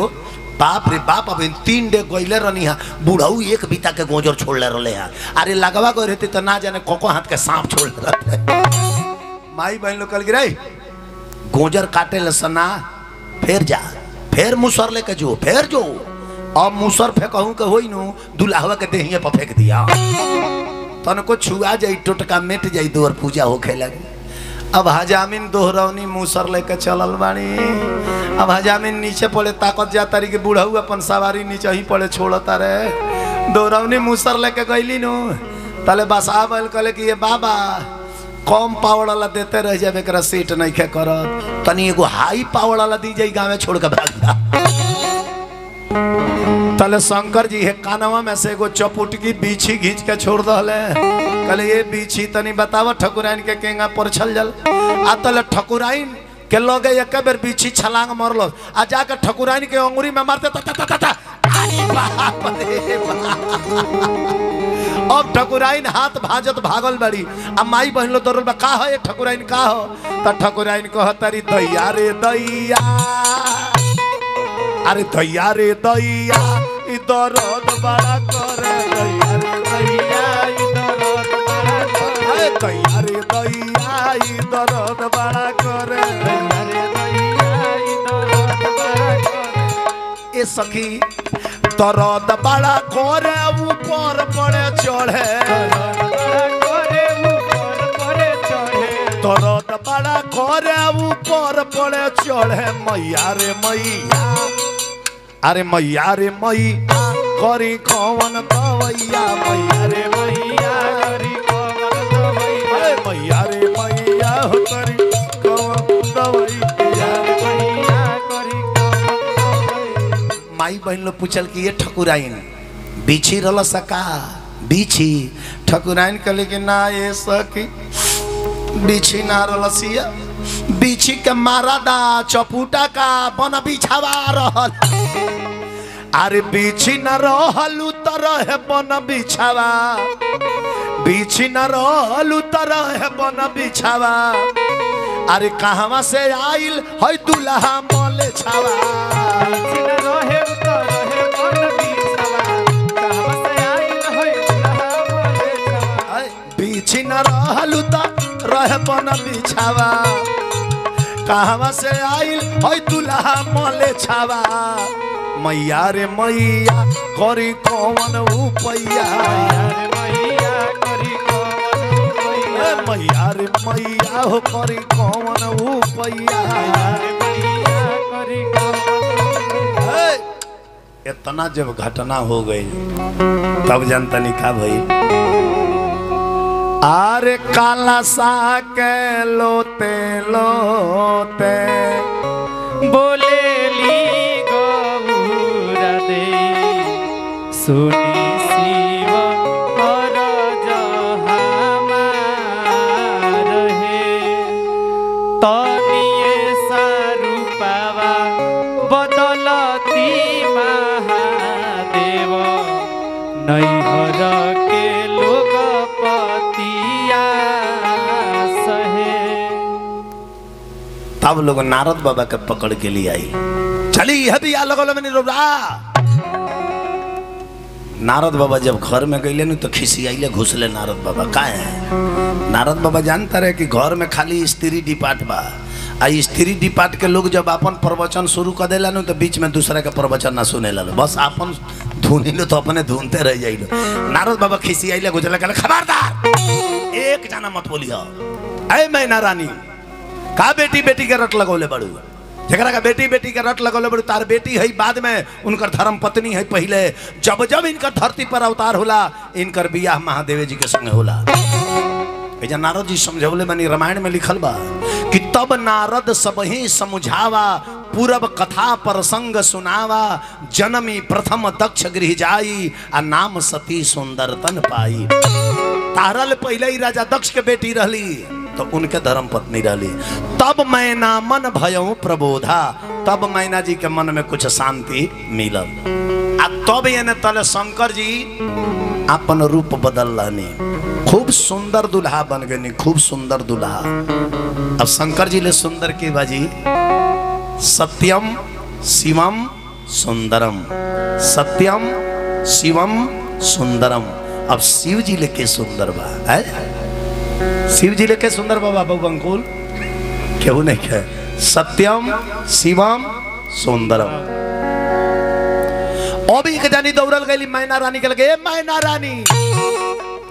बाप रे बाप अब 3 डे गइले रहनी है बुढ़ऊ एक बीता के गोजर छोड़ले रहले है अरे लगवा गए रहते तो ना जाने कोको हाथ के सांप छोड़ रहते माई बहन लोग कल गिराई गोजर काटे लसना फिर जा फिर मुसर लेके जो फिर जो अब मुसर फेंकहूँ के होई नु दुल्हावा के देहिए पर फेंक दिया तनको छुआ जाई टोटका मिट जाई दोर पूजा होखे लगी अब हजामिन दोहरौनी मुसर लेके चलल बानी अब हजामिन नीचे पड़े ताकत जा तारी के बुढ़ऊ अपन सवारी नीचे ही पड़े छोड़ता रे दोहरौनी मुसर लेके गईली नु तले बस आबल कहले कि ये बाबा कम पावर वाला देते रह जाए एक सीट नहीं खे करत तनी एगो हाई पावर वाला दी जाई गाँव में छोड़ के भाग जा तले शंकर जी है कानवा में से एगो चपुटकी बीछी घींच के छोड़ दले कहले ये बीछी तनी बतावा ठकुराइन के केंगा पर छल जल आ तले ठकुराइन के लगे एक बेर बीछी छलांग मरलो आ जाके ठकुराइन के अंगुरी में मारते ता अरे बाप रे अब ठकुराइन हाथ भाजत भागल बड़ी अब माई बहन लो दौड़ल बा का हो ये ठकुराइन का हो त ठकुराइन कहतरी दैया रे दैया अरे दैया रे दैया ई दर्द बड़ा करे दैया रे दैया ई दर्द बड़ा करे दैया रे दैया ई दर्द बड़ा करे दैया रे दैया ई दर्द बड़ा करे ए सखी दर्द बड़ा करे ऊपर पड़े चढ़े दर्द बड़ा करे ऊपर पड़े चढ़े मैया रे मैया अरे मैया रे मैया करी कौन दवैया मैया रे मैया करी कौन दवैया मैया रे मैया हो करी कौन दवैया मैया करी कौन माई बहन लोग पूछल कि ये ठकुराइन बीछी रहल सका बीछी ठकुराइन कहले कि ना ये सकी बीछी ना रहल सिया बीछी के मारा दा चपूटा का बन बिछावा रहल अरे बीछी न रहलू तरह बन बिछावा बीछी न रहलू तरह बन बिछावा अरे कहवा से आइल है दुल्हा मोले छावा बीछी न रहे तरह बन बिछावा कहवा से आइल है दुल्हा मोले छावा बीछी न रहलू तरह बन बिछावा कहवा से आइल है दुल्हा मोले छावा मैया रे मैया करी कौन उपैया मैया करी कौन मैया रे मैया हो करी कौन उपैया इतना जब घटना हो गई तब जनता निका भई आरे काला सा के लोते लोते बोलेली सुनी शिव हर जहामार हे तनिए सारूपावा बदलती महादेव नैहर के लोग पतिया सहे तब लोग नारद बाबा के पकड़ के लिए आई चली यह भी आ लगल में रोबरा नारद बाबा जब घर में गईले न तो खिसियाइले घुसले नारद बाबा का है नारद बाबा जानता रहे कि घर में खाली स्त्री डिपार्ट बा आ स्त्री डिपार्ट के लोग जब अपन प्रवचन शुरू कर देला न तो बीच में दूसरा के प्रवचन ना सुने ला बस अपन धुनी लो तो अपने धुनते रह जाइलो नारद बाबा खिसियाइले घुसले कहले खबरदार एक जना मत बोलियो ऐ मैना रानी का बेटी बेटी के रट लगौले बड़ू जरा का बेटी बेटी के रट लगल बड़ू तार बेटी है बाद में उनकर धर्म पत्नी है पहले जब जब इनकर धरती पर अवतार होला इनकर बियाह महादेव जी के संग होला। नारद जी समझौले बनी रामायण में लिखल बा कि तब नारद सबही समझावा पूरब कथा प्रसंग सुनावा जनमी प्रथम दक्ष गृह जाई आ नाम सती सुंदर तन पाई। तारल पहले ही राजा दक्ष के बेटी रहली तो उनके धर्म पत्नी रहली। तब मैना मन भयऊ प्रबोधा तब मैना जी के मन में कुछ शांति मिलल आ तब ये तले शंकर जी अपन रूप बदल लानी खूब सुंदर दुल्हा बन गए खूब सुंदर दुल्हा। अब शंकर जी ले सुंदर की बाजी सत्यम शिवम सुंदरम सत्यम शिवम सुंदरम। अब शिव जी लेके सुंदर बा है शिव जी लेके सुंदर बाबा बाबू अंकुल क्यों नहीं कहे सत्यम शिवम सुंदरम। अब एक जानी दौड़ल गई मैना रानी के लगे मैना रानी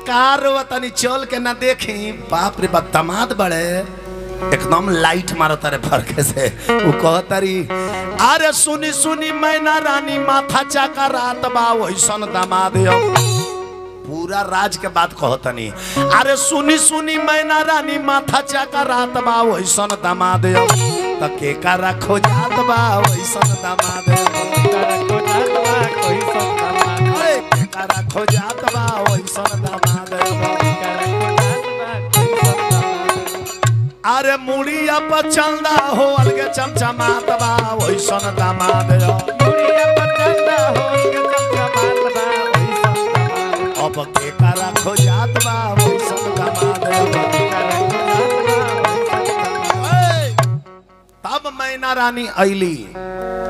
कार वतनी चल के ना देखी बाप रे बाप दामाद बड़े एकदम लाइट मारो तारे फरक से वो कहतारी अरे सुनी सुनी मैना रानी माथा चाका रात बा वैसन दामाद पूरा राज के बात कहतनी अरे सुनी सुनी मैना रानी माथा चाका रात बा वैसन दामाद त के का रखो जात बा वैसन दामाद रखो जात बा वैसन दामाद अरे मुड़िया पर चंदा हो अलगे चमचमात बा वैसन दामाद मुड़िया पर चंदा हो अलगे चमचमात बा वैसन दामाद अब के का रखो जात बा वैसन दामाद तब मैना रानी अइली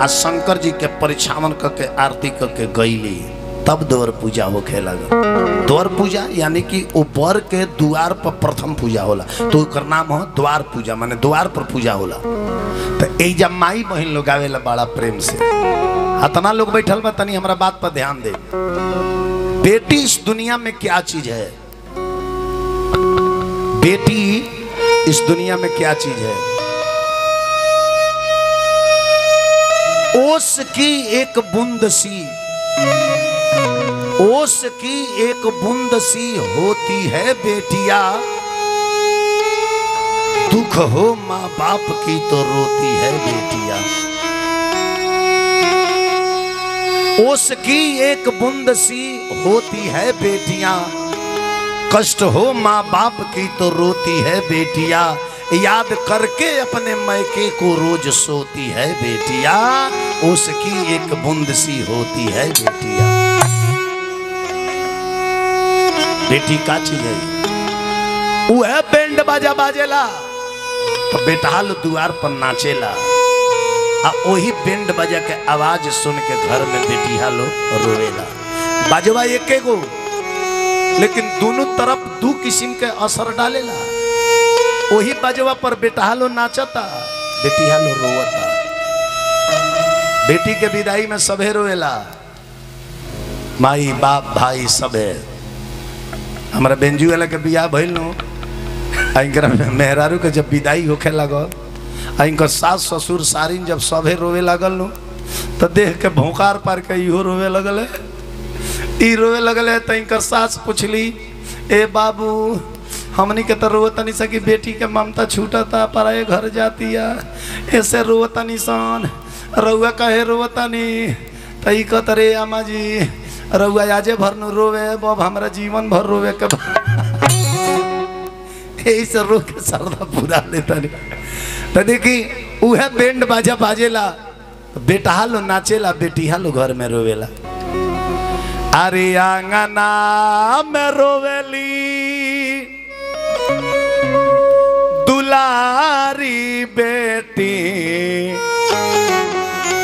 आ शंकर जी के परिछावन करके आरती करके गईली तब द्वार पूजा होखे लगा। द्वार पूजा यानी कि ऊपर के द्वार पर प्रथम पूजा होला तो ओकर नाम हो द्वार पूजा माने द्वार पर पूजा होला। तो एजा माई बहन लोग आवेला बड़ा प्रेम से हतना लोग बैठल बा तनी हमरा बात पर ध्यान दे। बेटी इस दुनिया में क्या चीज है बेटी इस दुनिया में क्या चीज है ओस की एक बूंद सी ओस की एक बूंद सी होती है बेटिया दुख हो माँ बाप की तो रोती है बेटिया। ओस की एक बूंद सी होती है बेटियां कष्ट हो माँ बाप की तो रोती है बेटिया याद करके अपने मैके को रोज सोती है बेटिया उसकी एक बूंद सी होती है बेटिया। बेटी का चीज है वो है बैंड बाजा बाजेला तो बेटाल द्वार पर नाचेला आ वही बैंड बाजा के आवाज सुन के घर में बेटी हालो रोवेला। बाजवा एक गो लेकिन दोनों तरफ दो किस्म के असर डालेला। वही बाजवा पर बेटा हालो नाचता बेटी हालो रोवता। बेटी के विदाई में सबे रोवेला माई बाप भाई सबे। हमारा बेंजू वाला के बियाह भइल नो मेहरारू के जब विदाई होखे लगल इनकर सास ससुर सारिन जब सभे रोवे लगल नो तो देख के भौंकार पार के इहो रोवे लगल ई रोवे लगल तो इनकर सास पूछली ए बाबू हमनी के तो रोवतनी सकी बेटी के ममता छूटता पराए घर जाती है ऐसे रोवतनी सन रउआ कहे रोवतनी तई कतरे अम्मा जी रउआ आजे भर नु रोवे बब हमरा जीवन भर रोवे के ऐसे रो के सरदा पूरा लेता नहीं। तो देखी उहे बैंड बाजा बाजेला बेटा हालो नाचेला बेटी हालो घर में रोवेला। अरे आंगना में रोवेली दुलारी बेटी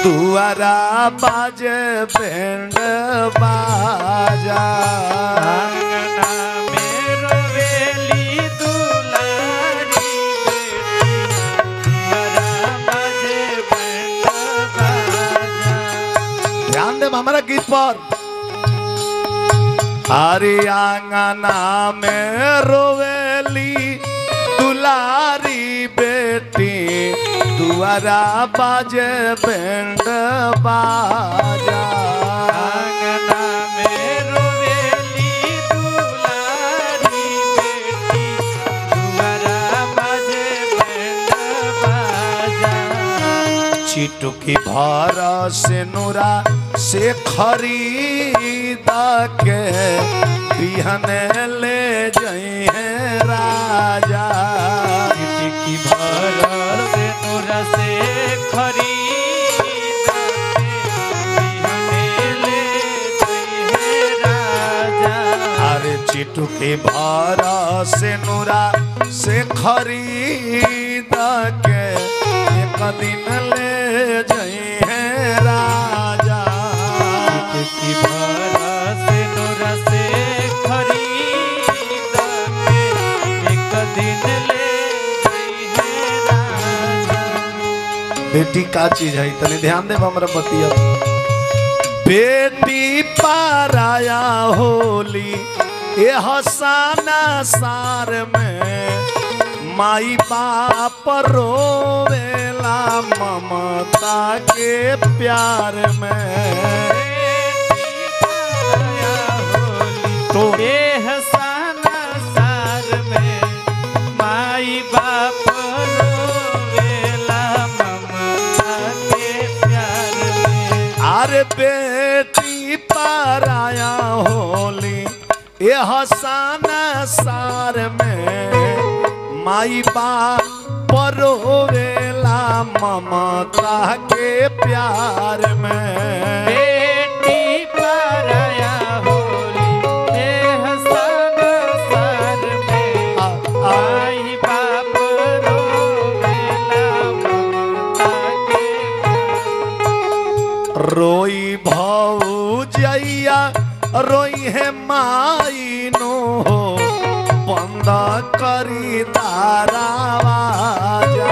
दुआरा बाजे बैंड बाजा। आंगना में रोवेली दुलारी बेटी दुआरा बाजे बैंड बाजा। ध्यान दे हमारा गीत पर। अरे आंगना में रोवेली दुलारी बेटी दुआरा बाजे बैंड बाजा आंगना में रोवेली दुलारी बेटी दुआरा बाजे बैंड बाजा चिटुकी भारा से नूरा से खरीदा के बिहने ले जाई है राजा की भरल से नूर से खरीद ले गई है राजा। अरे चिटुकी भारा से नूरा से खरीदा के एक दिन ले जाई है राजा की भरा से नूर से खरीद के एक दिन ले गई है राजा। बेटी का चीज है तने ध्यान दे हमरा बतिया बेटी पाराया होली ए हसाना सार में माई बाप रोवेला ममता के प्यार में तो हसाना सार में माई बाप रोवेला ममता के प्यार में। अरे बेटी पाराया होली ये हसाना सार में माई बाप रोवेला ममता के प्यार में बेटी पाराया होली ये हसाना सार में माई बाप रोवेला ममता के रोई भौजैया रोई है माई नो बंद करी तारावाजा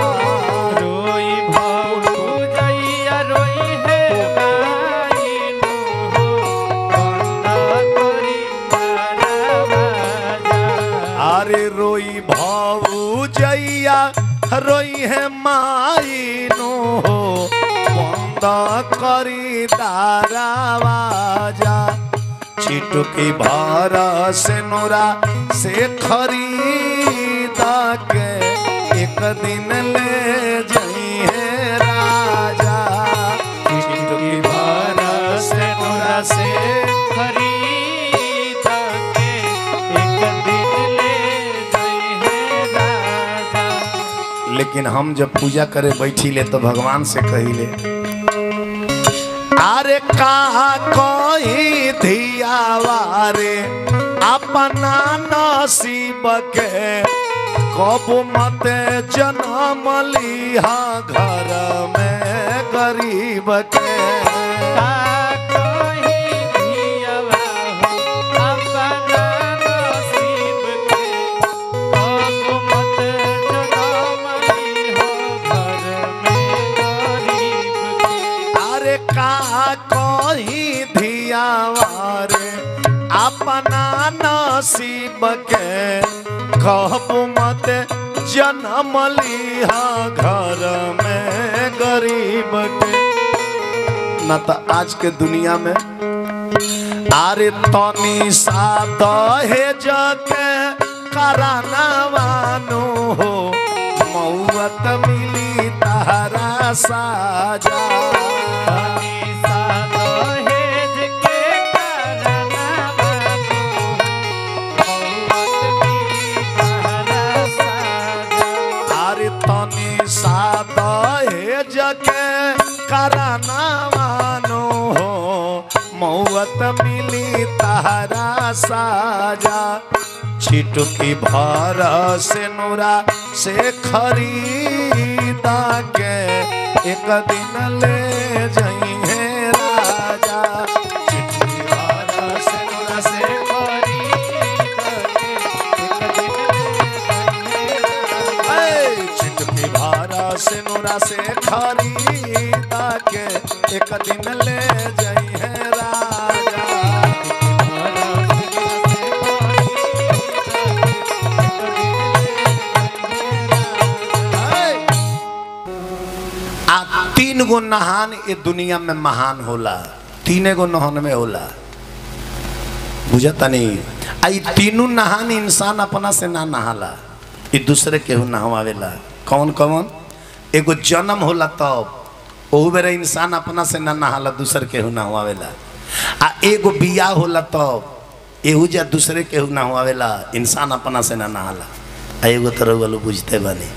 रोई भौजैया रोई है माई नो बंद करी तारावाजा। अरे रोई भौजैया रोई है माई नो बंद करी तारावाजा चिटुकी भारा से नूरा से खरीदा के एक दिन ले जाई है राजा चिटुकी भारा से नूरा से खरीद के एक दिन ले गई है राजा। लेकिन हम जब पूजा करे बैठी ले तो भगवान से कही ले अरे का कोई धियावारे अपना नसीब के कब मत जन्म लिहा घर में गरीब के का कोई धियावा हो अपना नसीब के कब मत जनम लिहो घर में गरीब के। अरे का कोई धियावारे अपना नसीब के कब मत जन्म लिहा घर में गरीब के न तो आज के दुनिया में अरे तनी सा दहेज के कराना वानो हो मौत मिली तारा साजा दहेज के करना अरे तनी सा दहेज के कराना वानो हो मौत मिली तारा साजा चिटुकी भारा से नूरा से खरीदा के एक दिन ले जाई है राजा चिटुकी भारा से नूरा से चिटुकी भारा से नूरा से खरीदा के एक दिन ले जाई है राजा तीन गो नहान ये दुनिया में महान होला, तीने गो नहान में होला, बुझता नहीं। आई तीनों नहान इंसान अपना से ना नहाला, ये दूसरे केहू नहवावेला। कौन कौन? एगो जन्म होला तब ओहू बेरा इंसान अपना से ना नहाला, दूसरे केहू नहवावेला। आ एगो बियाह होला तब एहू जा दूसरे केहू नहवावेला, इंसान अपना से ना नहाला। आ एगो तो रउआ लोग बुझते बानी,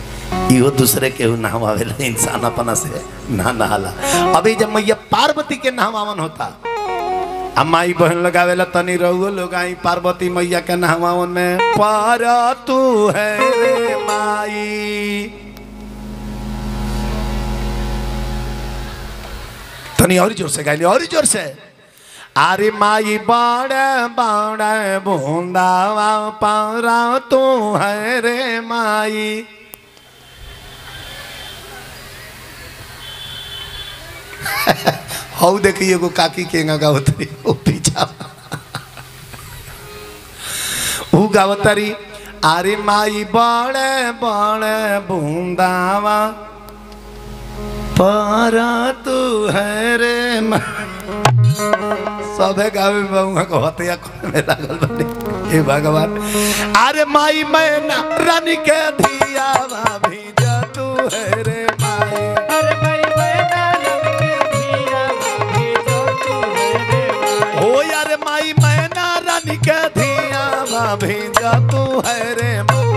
इहो दूसरे केहू नहवावेला, इंसान अपना से ना नहाला। अभी जब मैया पार्वती के नहवावन होता, आ माई बहन लगावेला, तनी रउआ लोग आई पार्वती मैया के नहवावन में। पारा तू है रे माई, तनी और जोर से गाइले, और जोर से। अरे माई बाड़े बाड़े बूंदावा पारा तू है रे माई। हाउ देखिए एगो काकी केंगा गावतरी, वो पीछा वो गावतरी। अरे माई बाड़े बाड़े बूंदावा पारा तू है रे माई। सबे गावे बाबूगा को हतिया में लागल बने, हे भगवान। अरे माई मैना रानी के धिया भीजा तू है रे माई। अरे माई मैना रानी के धिया भीजा तू है रे माई। हो यार माई मैना रानी के धिया भीजा तू है रे माई।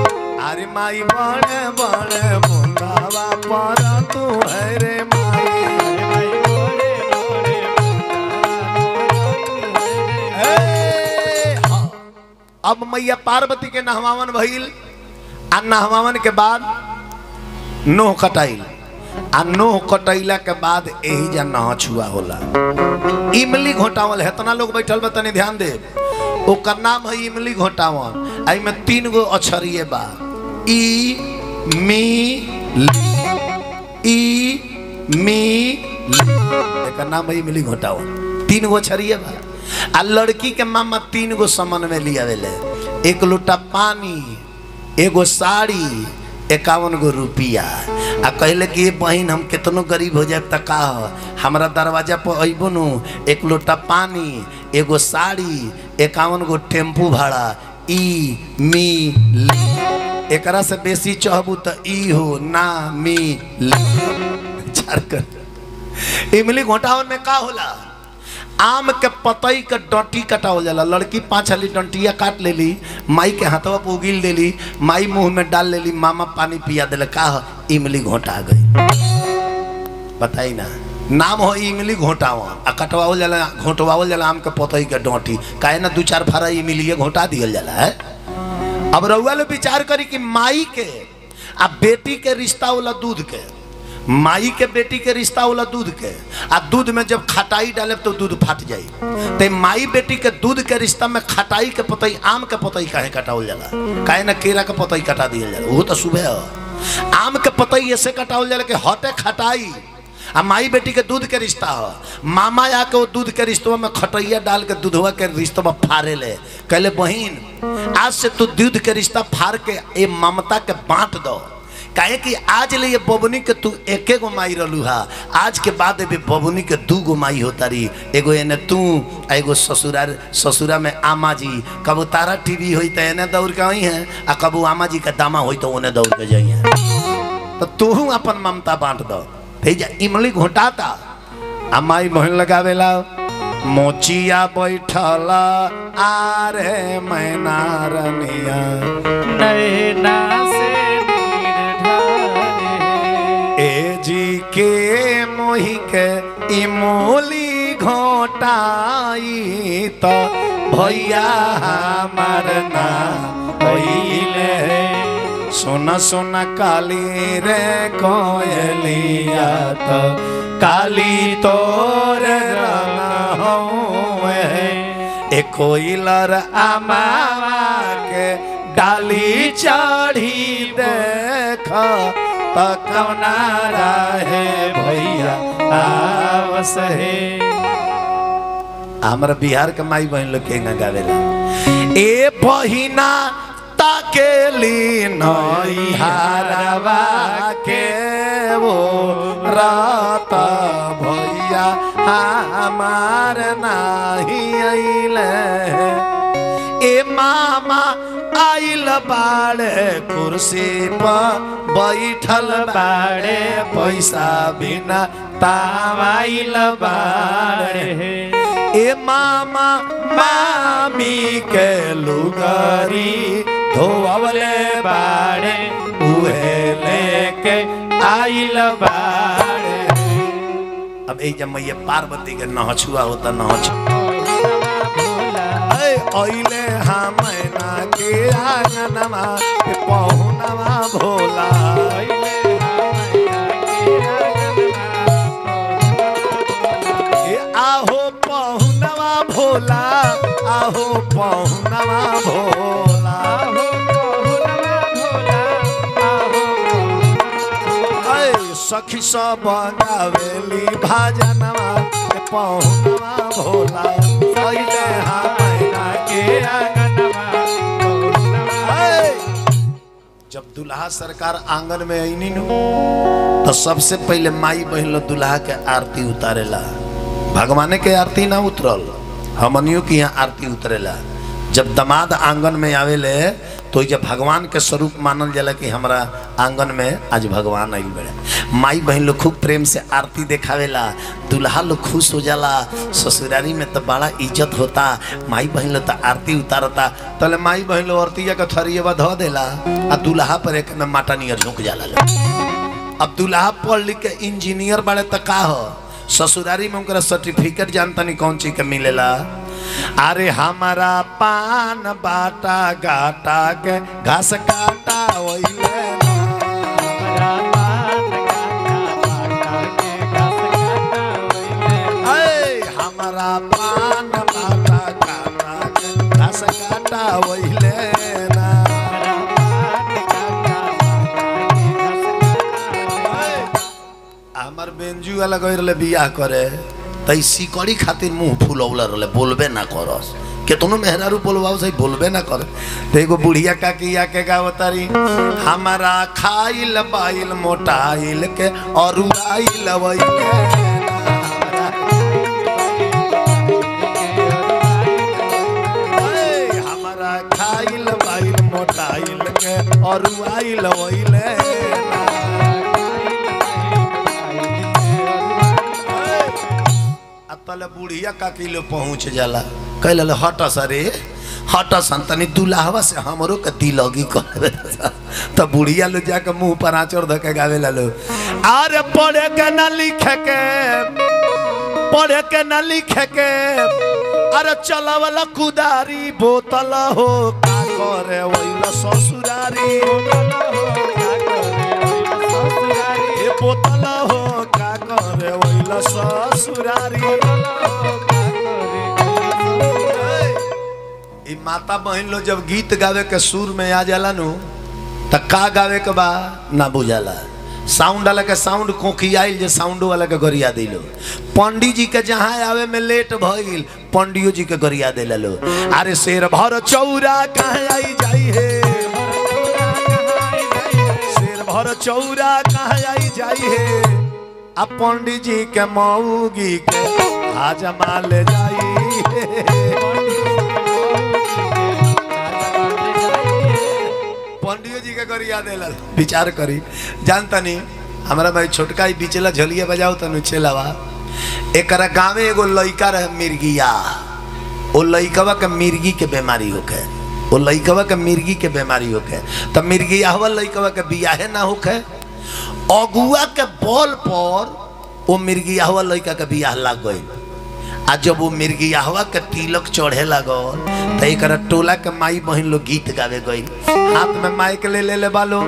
अरे माई बड़े बड़े बुंदावा पारा तू है रे माई। अब मैया पार्वती के नहवावन भइल, आ नहवावन के बाद नोह कटाइल, आ नोह कटैला के बाद यही जा नहा छुआ होला। इमली घोटावल है, तना लोग बैठल बा, तनी ध्यान दे। ओकर नाम है इमली घोटावल। आई में 3 गो अक्षरिये बा, ई मी ली, ई मी ली। एकर नाम है इमली घोटावल, 3 गो अक्षरिये बा। आ लड़की के मामा 3 गो समन में लिया वेले, 1 लोटा पानी, एगो साड़ी, 51 गो रुपया। आ कहले कि बहन हम कितनो गरीब हो जाए त का हमरा दरवाजा पर अइबो नु, 1 लोटा पानी, एगो साड़ी, 51 गो टेम्पू भाड़ा, ई मी ली। एकरा से बेसी चाहबू त ई हो ना मी ली। झारखंड इमली घोटावन में का होला? आम के पतई के डंटी कटावल जाला। लड़की 5 हाली डंटिया काट लेली, माई के हाथवा पर उगिल देली, माई मुंह में डाल लेली, मामा पानी पिया दिले, का इमली घोटा गई। बताई ना, नाम हो इमली घोटावा। आ कटवावल जाला, घोटवावल जाला आम के पतई के डंटी, काहे ना 2-4 फारा इमली घोटा दियल जाला है। अब रउआ लोग विचार करी कि माई के आ बेटी के रिश्ता होला दूध के, माई के बेटी के रिश्ता होला दूध के। आ दूध में जब खटाई डाले तो दूध फट जाई, ते माई बेटी के दूध के रिश्ता में खटाई के पतई, आम के पतई काहे कटावल जाला? काहे ना केरा के पतई कटा दियल जाला, वो तो सुबह है। आम के पतई ऐसे कटावल जाला कि हटे खटाई। आ माई बेटी के दूध के रिश्ता हो, मामा आके वो दूध के रिश्तों में खटैया डाल के दूधवा के रिश्तों में फाड़े ले। कहले बहन आज से तू दूध के रिश्ता फाड़ के ए ममता के बांट दो, काहे कि आज ले ये बबुनी के तू 1 गो माई रहलू हा, आज के बाद ए बबुनी के 2 गो माई होता रही। एगो एने तू, एगो ससुरा में आमा जी। कबू तारा टीवी होई तो एने दौड़ के आई है, आ कबू आमा जी के दामा होई तो ओने दौड़ के जाई है। तो तू अपन ममता बांट दो। भेजा इमली घोटाता, आ माई बहन लगावेला। मोचिया बैठला आरे मैना रनिया, नैना से ए जी के मोही के इमोली घोटाई तो भैया मरना होइले। सोना सोना काली रे कोयलिया तो काली तोर रंग होए। ए कोइलर अमावा के डाली चढ़ी देखा तो कौना रहे भैया आवस है। हमारा बिहार के माई बहन लोग के गावेला। ए बहिना ताकेली नैहरवा के वो राता भैया हमार नाही आइले ए मामा आइल बाड़े कुर्सी पर बैठल बाड़े पैसा बिना तावाइल बाड़े ए मामा मामी के लुगारी धोवले बाड़े उहे लेके आइल बाड़े। अब एक जब मैया पार्वती के नहछुआ होता नहछु ओइले हम मैना के आंगनमा के पहुनवा भोला ओइले आहो पहुनवा भोला आहो पहुनवा भोला आहो पहुनवा भोला आहो सखी सब गावेली भाजनवा के पहुनवा भोला ओइले हम जब दुल्हा सरकार आंगन में आईनी नु तो सबसे पहले माई बहन लोग दुल्हा के आरती उतारेला। भगवान के आरती ना उतरल हमनियों की यहाँ आरती उतरेला। जब दामाद आंगन में आवेले तो जब भगवान के स्वरूप मानल जाला कि हमारा आंगन में आज भगवान आइल बड़े। माई बहन लोग खूब प्रेम से आरती देखावेला, दुल्हा लोग खुश हो जाला। ससुरारी में तो बड़ा इज्जत होता, माई बहन लोग तो आरती उतारता। तो माई बहन लोग आरती का थरिया धो देला आ दुल्हा पर एक माटा नियर झुक जाला। अब दुल्हा पढ़ लिख के इंजीनियर बड़े तो का हो, ससुरारी में उनका सर्टिफिकेट जानता नहीं कौन चीज के मिलेला। अरे हमारा पान बाटा गाटा के घास काटा ओइले हमारा पान बाटा गाटा के घास काटा ओइले हमार बेंजू वाला गई रहे बियाह करे तई सिकड़ी खातिर मुंह फुलौला रहे बोलबे ना करस के तुनो मेहरारू बोलवाओ सही बोलबे ना करे। तो एगो बुढ़िया का किया के गावतारी हमारा खाइल बाइल मोटाइल के और उड़ाइल वइले हमारा खाइल बाइल मोटाइल के और उड़ाइल वइले तले बुढ़िया का किलो पहुँच जाला कह ले हट सरे हट संतनी दुल्हावा से हमरो के दिलगी कर तो बुढ़िया लो जाके मुंह पर आचर धके गावे लो अरे पढ़े के ना लिखे के पढ़े के ना लिखे के अरे चला वाला कुदारी बोतल हो का करे वइला ससुरारी बोतल हो का करे वइला ससुरारी। ई माता बहन लो जब गीत गावे के सुर में आ जाला नु त का गावे के बा ना बुझाला। साउंड वाला के साउंड कोखी आइल जे साउंड वाला के गरिया दिलो। पंडित जी के जहाँ आवे में लेट भइल पंडियो जी के गरिया दिला लो। अरे शेर भर चौरा कहाँ आई जाई है शेर भर चौरा कहाँ आई जाई है अब पंडित जी के मऊगी के हाजमा ले जाई है पंडियो जी के गरिया दिला विचार करी जानता नहीं हमारा भाई छोटका ही बिचला झलिया बजाओ तनु चेलावा एकरा गाँवे एगो लइका रहे मिर्गिया ओ लइकवा के मिर्गी के बीमारी होके ओ लइकवा के मिर्गी के बीमारी होके तब मिर्गिया हुआ लइकवा के बियाहे ना होके अगुआ के बॉल पर वो मिर्गिया हुआ लइका के बियाह लग गई। आज जब वो मिर्गियाहवा के तिलक चढ़े लगल तो एक टोला के माई बहन लोग गीत गावे गई हाथ में माइक ले बालो।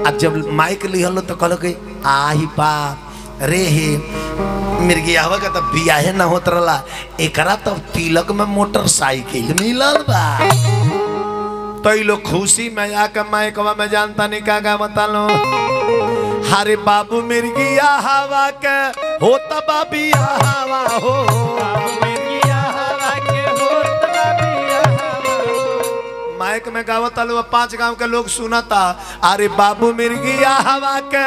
आज जब माइक लिहलो तो कहलो कि आही बाप रे हे मिर्गियाहवा का तो बियाहे ना होत रहा एकरा तो तिलक में मोटरसाइकिल मिलल बा। तो लोग खुशी में आके माइकवा में जानता नहीं का बतालो हरे बाबू मिर्गिया हवा के हो तबा बिया हवा हो मिर्गिया हवा के हो तबा बिया हवा माइक में गावत आलू 5 गांव के लोग सुनता अरे बाबू मिर्गिया हवा के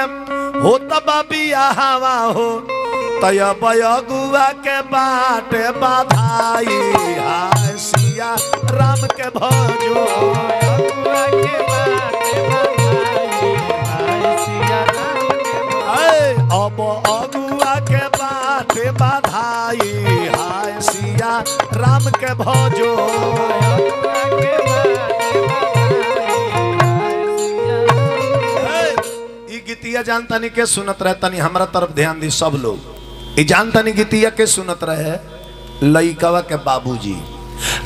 हो तब बिया हवा हो तय बयगुआ के बाटे बधाई हाय सिया राम के भजो अगुआ के बाटे बधाई हाय सिया राम के भजो अब अगुआ के बाटे बधाई हाय सिया राम के भजो अगुआ के बाटे बधाई हाय सिया राम ई गीतिया जानतनी के सुनत रहे तनी हमरा तरफ ध्यान दी सब लोग ई जानतनी गीतिया के सुनत रहे लइकवा के बाबूजी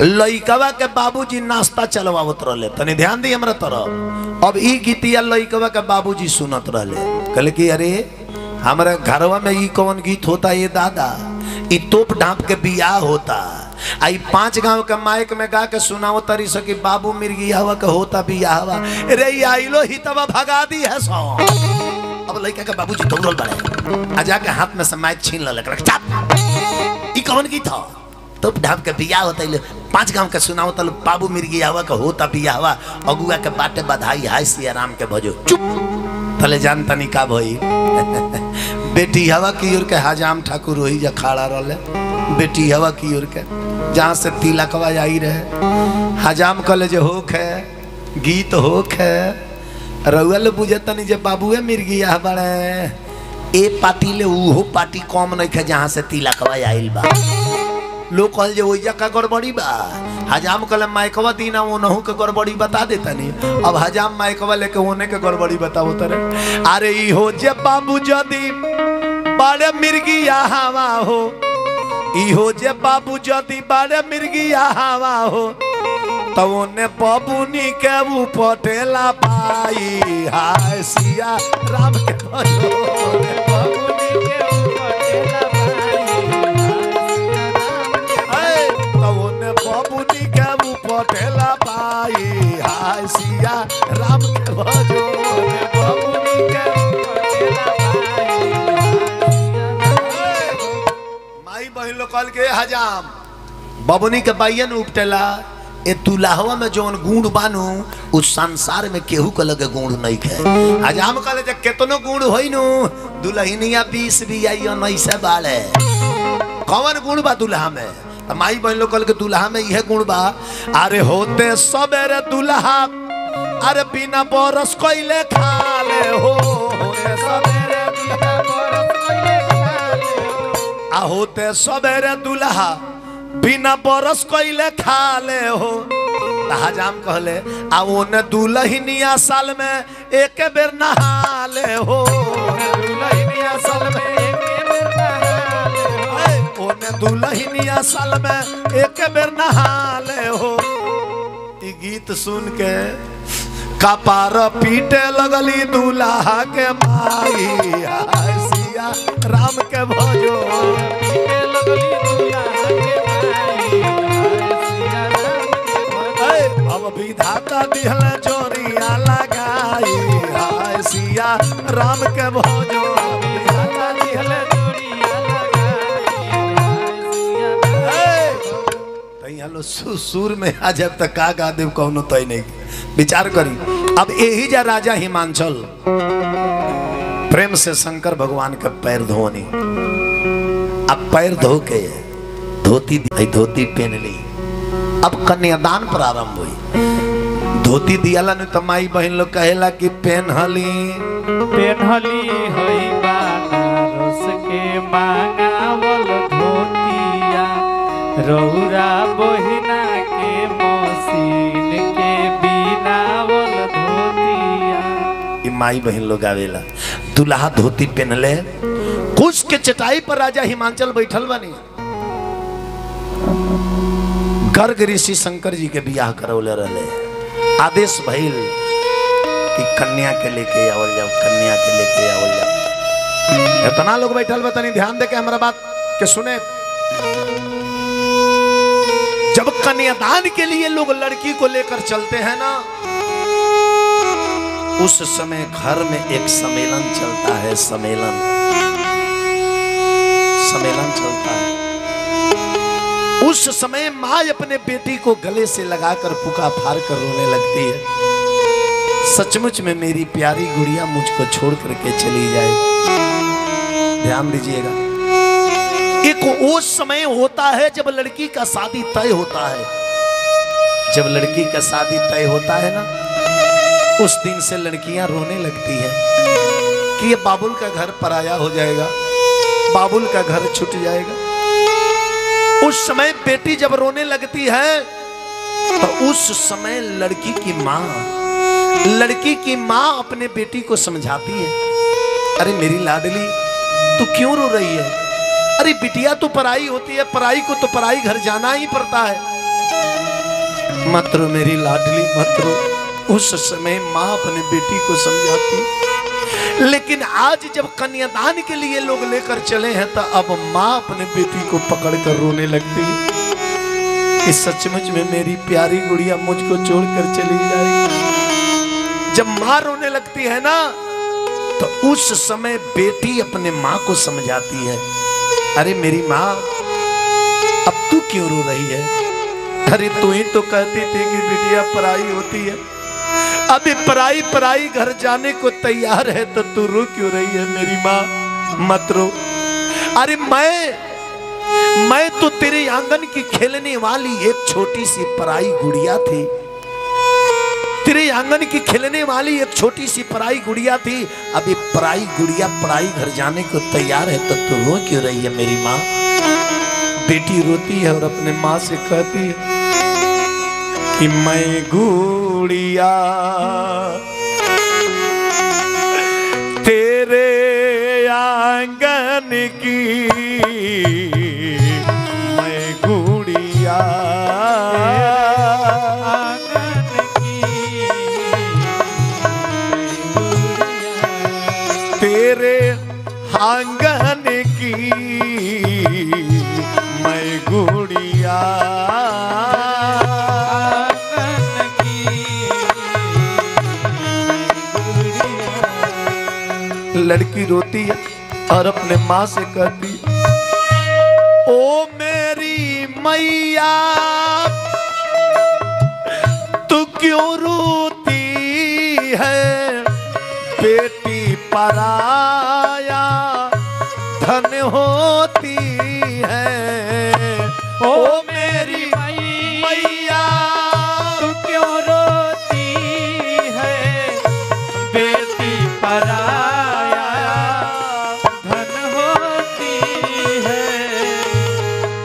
लइकवा के बाबूजी नाश्ता चलवावत रहले तनी ध्यान दी हमरा तरफ अब ई गीतिया लइकवा के बाबूजी सुनत रहले कहले कि अरे हमारे घरवा में ई कौन गीत होता ये दादा ई तोप ढांप के बियाह होता आई 5 गांव के माइक में गा के सुनाओ तरी सकी बाबू मिर्गी हवा के होता बियाहवा रे आइलो ही तब भगा दी है सो अब लड़का के बाबूजी दौड़ल बड़े आ जाके हाथ में से माइक छीन लेलक चाप ई कौन गीत था तोप ढांप के बियाह होता 5 गांव के सुनाओ तल बाबू मिर्गी हवा के होता बियाहवा अगुआ के बाटे बधाई हाय सिया राम के भजो चुप तले जान तनी का भई बेटी हवा की ओर के हजाम ठाकुर वही जा खड़ा रहले बेटी हवा की ओर के जहाँ से तिलकवा आई रहे हजाम कले जे होख है गीत होख है रउल बुझतनी जे बाबूए मिर्गी यह बड़े ए पार्टी ले उहो पार्टी कम नहीं खे जहाँ से तिलकवा आइल बा लोग कहल जे ओइजा का गड़बड़ी बा हजाम कले माइकवा दीना वो नहु के गड़बड़ी बता देता नहीं अब हजाम माइकवा लेके ओने के गड़बड़ी बताओ तरे अरे ई हो जे बाबू जदी बड़े मिर्गी हवा हो ई हो जे बाबू जदी बड़े मिर्गी हवा हो तो ओने बबुनी के वो पटेला पाई हाय सिया राम के भजो बबुनी के पटेला बबुनी के वो पटेला पाई हाय सिया राम के भजो बबुनी के पटेला माई बहन लोग कल के हजाम बबुनी के बाइयन उपटेला ए दुल्हवा में जौन गुण बानू उस संसार में केहू के लगे गुण नहीं खे हजाम कले जे केतनो गुण होई नु दुल्हनिया 20 भी आई 19 बाले कौन गुण बा दुल्हा में माई बहन लोग कल के दुल्हा में यह गुण बा अरे होते सबेरे दुल्हा अरे बिना बरस कोइले खा ले हो होते सबेरे बिना बरस कोइले खा ले हो आ होते सबेरे दुल्हा बिना बरस कोइले खा ले हो हजाम कहले आ ओने दुल्हनिया साल में एक बेर नहा ले हो दुल्हनिया साल में एक बेर नहा ले हो ओने दुल्हनिया साल में एक बेर नहा ले हो ई गीत सुन के कपार पीटे लगली दूल्हा के माई हाय सिया राम के भजो पीटे लगली दूल्हा के माई हाय सिया राम के भजो अब विधाता दिहल जोरिया लगाई हाय सिया राम के भजो विधाता दिहल जोरिया लो सुर में आ जब तक का गा देव कौनो तय नहीं विचार करी अब यही जा राजा हिमांचल प्रेम से शंकर भगवान का पैर धोनी अब पैर धो के धोती पहन ली अब कन्यादान प्रारंभ हुई धोती दियाला नहीं तो माई बहन लोग कहेला कि पहनली हई बनारस के मांगावल धोतिया रौरा बहिना के मशीन के बिनावल धोतिया ई माई बहन लोग आवेला दुल्हा धोती पहनले कुछ के चटाई पर राजा हिमांचल बैठल बनी गर्ग ऋषि शंकर जी के बियाह करौले रहले आदेश भइल कि कन्या के लेके आवल जाओ कन्या के लेके आवल जाओ इतना लोग बैठल बा तनी ध्यान दे के हमरा बात के सुने जब कन्यादान के लिए लोग लड़की को लेकर चलते हैं ना उस समय घर में एक सम्मेलन चलता है सम्मेलन चलता है उस समय माँ अपने बेटी को गले से लगाकर पुकार फाड़ कर रोने लगती है सचमुच में मेरी प्यारी गुड़िया मुझको छोड़ करके चली जाए ध्यान दीजिएगा। एक वो समय होता है जब लड़की का शादी तय होता है। जब लड़की का शादी तय होता है ना, उस दिन से लड़कियां रोने लगती है कि ये बाबुल का घर पराया हो जाएगा, बाबुल का घर छूट जाएगा। उस समय बेटी जब रोने लगती है तो उस समय लड़की की माँ अपने बेटी को समझाती है, अरे मेरी लाडली तू क्यों रो रही है? अरे बिटिया तो पराई होती है, पराई को तो पराई घर जाना ही पड़ता है। मत रो मेरी लाडली मत रो। उस समय माँ अपने बेटी को समझाती। लेकिन आज जब कन्यादान के लिए लोग लेकर चले हैं तो अब माँ अपने बेटी को पकड़कर रोने लगती है कि सचमुच में मेरी प्यारी गुड़िया मुझको छोड़कर चली जाएगी। जब माँ रोने लगती है ना तो उस समय बेटी अपने माँ को समझाती है, अरे मेरी माँ अब तू क्यों रो रही है? अरे तू ही तो कहती थी कि बिटिया पराई होती है, अभी पराई घर जाने को तैयार है तो तू रो क्यों रही है? मेरी माँ मत रो। अरे मैं तो तेरे आंगन की खेलने वाली एक छोटी सी पराई गुड़िया थी, तेरे आंगन की खेलने वाली एक छोटी सी पराई गुड़िया थी, अभी पराई गुड़िया पराई घर जाने को तैयार है तो तू रो क्यों रही है? मेरी माँ। बेटी रोती है और अपने माँ से कहती है कि मैं गुड़िया तेरे आंगन की, मैं गुड़िया आंगन की, तेरे आंगन की, मैं गुड़िया लड़की रोती है और अपने माँ से कहती, ओ मेरी मैया तू क्यों रोती है? बेटी पराया धन होती है। ओ मेरी मैया तू क्यों रोती है? बेटी पराया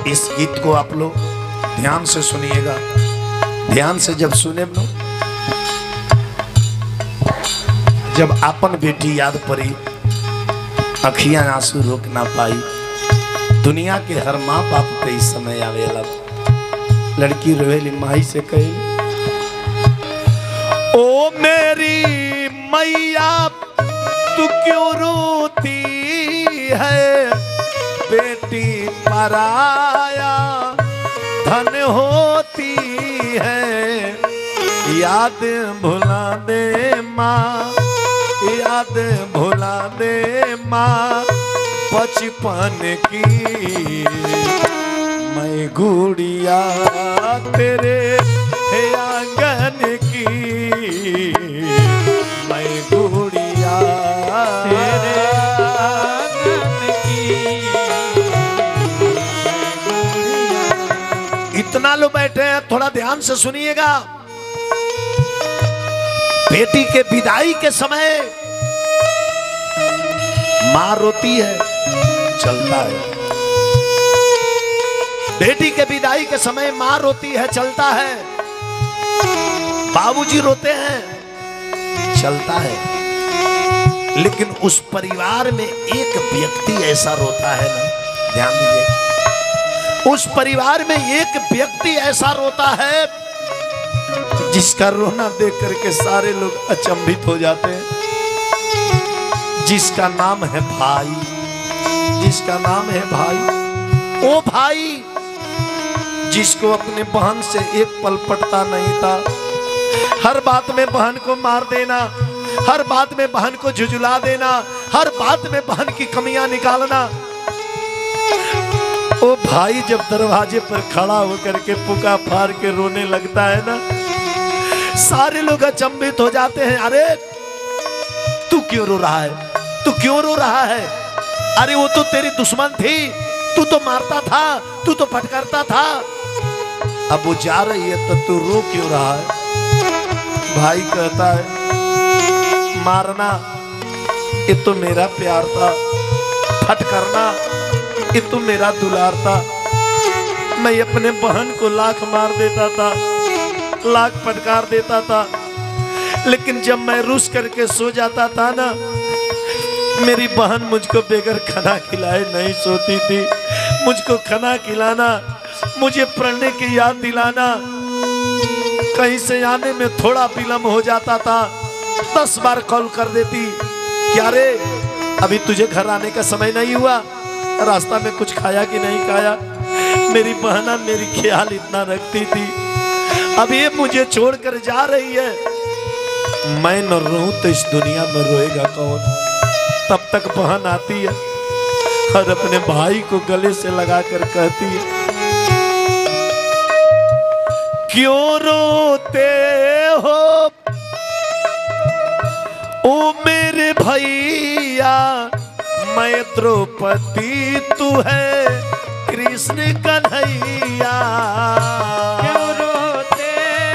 इस गीत को आप लोग ध्यान से सुनिएगा। ध्यान से जब सुने लो, जब अपन बेटी याद पड़ी अखियां आंसू रोक ना पाई। दुनिया के हर माँ बाप पे इस समय आवेला। लड़की रोवेली माई से कही, ओ मेरी मैया तू क्यों रोती है? बेटी पराया धन होती है। याद भुला दे माँ, याद भुला दे माँ बचपन की, मैं गुड़िया तेरे आंगन की, मैं गुड़िया तेरे इतना लोग बैठे हैं, थोड़ा ध्यान से सुनिएगा। बेटी के विदाई के समय मां रोती है, चलता है। बेटी के विदाई के समय मां रोती है, चलता है। बाबूजी रोते हैं, चलता है। लेकिन उस परिवार में एक व्यक्ति ऐसा रोता है ना, ध्यान दीजिए, उस परिवार में एक व्यक्ति ऐसा रोता है जिसका रोना देख करके सारे लोग अचंभित हो जाते हैं। जिसका नाम है भाई, जिसका नाम है भाई। ओ भाई जिसको अपने बहन से एक पल पटता नहीं था, हर बात में बहन को मार देना, हर बात में बहन को झुझुला देना, हर बात में बहन की कमियां निकालना। ओ भाई जब दरवाजे पर खड़ा होकर के पुकार फाड़ के रोने लगता है ना, सारे लोग अचंभित हो जाते हैं। अरे तू क्यों रो रहा है? तू क्यों रो रहा है? अरे वो तो तेरी दुश्मन थी, तू तो मारता था, तू तो फटकारता था। अब वो जा रही है तो तू रो क्यों रहा है? भाई कहता है मारना ये तो मेरा प्यार था, फटकारना ये तो मेरा दुलार था। मैं अपने बहन को लाख मार देता था, लाख फटकार देता था, लेकिन जब मैं रूस करके सो जाता था ना, मेरी बहन मुझको बेगर खाना खिलाए नहीं सोती थी। मुझको खाना खिलाना, मुझे पढ़ने की याद दिलाना, कहीं से आने में थोड़ा विलम्ब हो जाता था, 10 बार कॉल कर देती, क्या रे अभी तुझे घर आने का समय नहीं हुआ, रास्ता में कुछ खाया कि नहीं खाया। मेरी बहना मेरी ख्याल इतना रखती थी। अब ये मुझे छोड़कर जा रही है, मैं न रोऊं तो इस दुनिया में रोएगा कौन? तब तक बहन आती है और अपने भाई को गले से लगाकर कहती है, क्यों रोते हो ओ मेरे भैया, मैं द्रौपदी तू है कृष्ण कन्हैया। क्यों रोते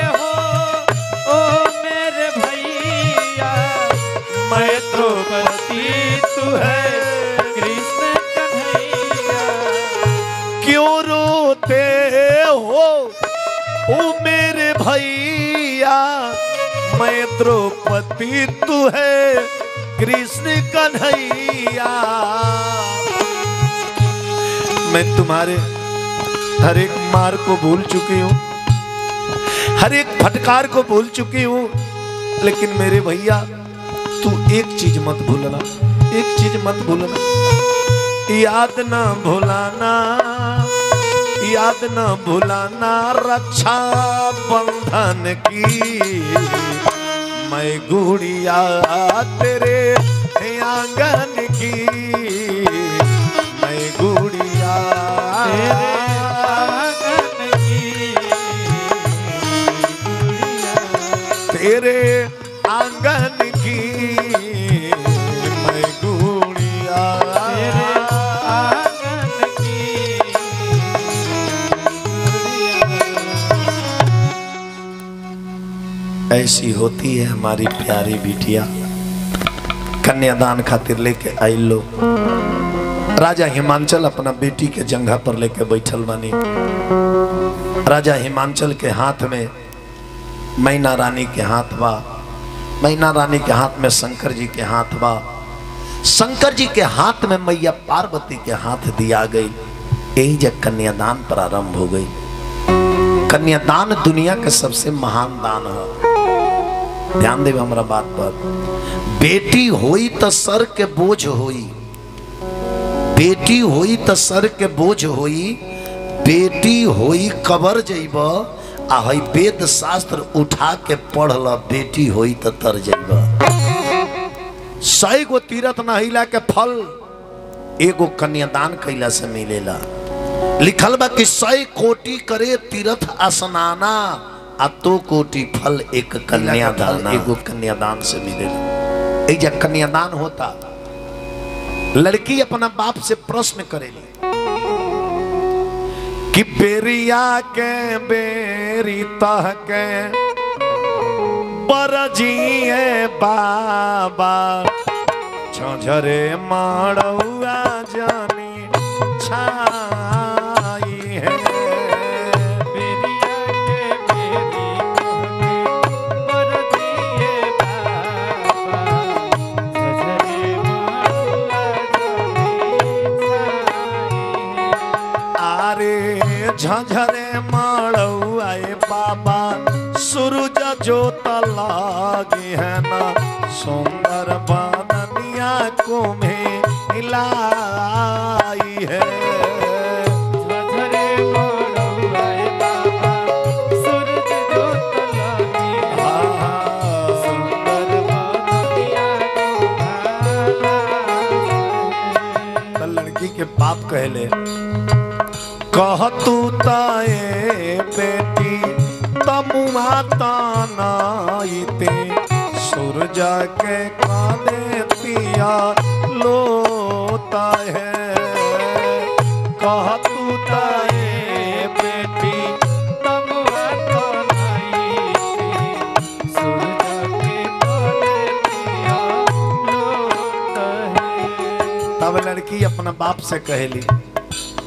हो ओ मेरे भैया, मैं द्रौपदी तू है कृष्ण कन्हैया। क्यों रोते हो ओ मेरे भैया, मैं द्रौपदी तू है कृष्ण कन्हैया। मैं तुम्हारे हर एक मार को भूल चुकी हूँ, हर एक फटकार को भूल चुकी हूँ, लेकिन मेरे भैया तू एक चीज मत भूलना, एक चीज मत भूलना, याद ना भुलाना, याद न भुलाना रक्षा बंधन की। मैं गुड़िया तेरे आंगन की, मैं गुड़िया तेरे आंगन की, तेरे आंगन की, मैं गुड़िया तेरे आंगन की। ऐसी होती है हमारी प्यारी बिटिया। कन्यादान खातिर लेके आई लो। राजा हिमांचल अपना बेटी के जंघा पर लेके बैठल बानी। राजा हिमांचल के हाथ में मैना रानी के हाथ बा, मैना रानी के हाथ में शंकर जी के हाथ बा, शंकर जी के हाथ में मैया पार्वती के हाथ दिया गई। यही जब कन्यादान प्रारंभ हो गई। कन्यादान दुनिया के सबसे महान दान है। ध्यान देव हमारा बात पर। बेटी होई तो सर के बोझ होई, बेटी होई तो सर के बोझ होई, बेटी होई कबर जइब आ हई वेद शास्त्र उठा के पढ़ ल, बेटी होई तो तर जइब। 100 गो तीरथ नहिला के फल एगो कन्यादान कैला से मिलेला। लिखल बा कि 100 कोटि करे तीर्थ स्नाना, आ 2 कोटि फल एक कन्यादान, एगो कन्यादान से मिलेला। ए जब कन्यादान होता, लड़की अपना बाप से प्रश्न करेली कि बेरिया के बेरी तह के बरजिए बाबा, झरे माड़ुआ जानी छाई है। बेरिया के बेरी कहके बरजिए बाबा, झझरे माड़ुआ जानी छाई है। आरे झझरे माड़ुआ बाबा, सूरज जोत लागी है ना, सुंदर बादनिया को में हिलाई है। झझरे माड़ुआ बाबा, सूरज जोत लागी है, सुंदर बादनिया को भाला है। तो लड़की के बाप कहले, कह तू ताए बेटी तमुआ तानाईते, सूरज के काले पिया लो है कह तू ताए बेटी तमुआ तो नहीं थी सूरज के तोरे दिया लोट है। तब लड़की अपना बाप से कहली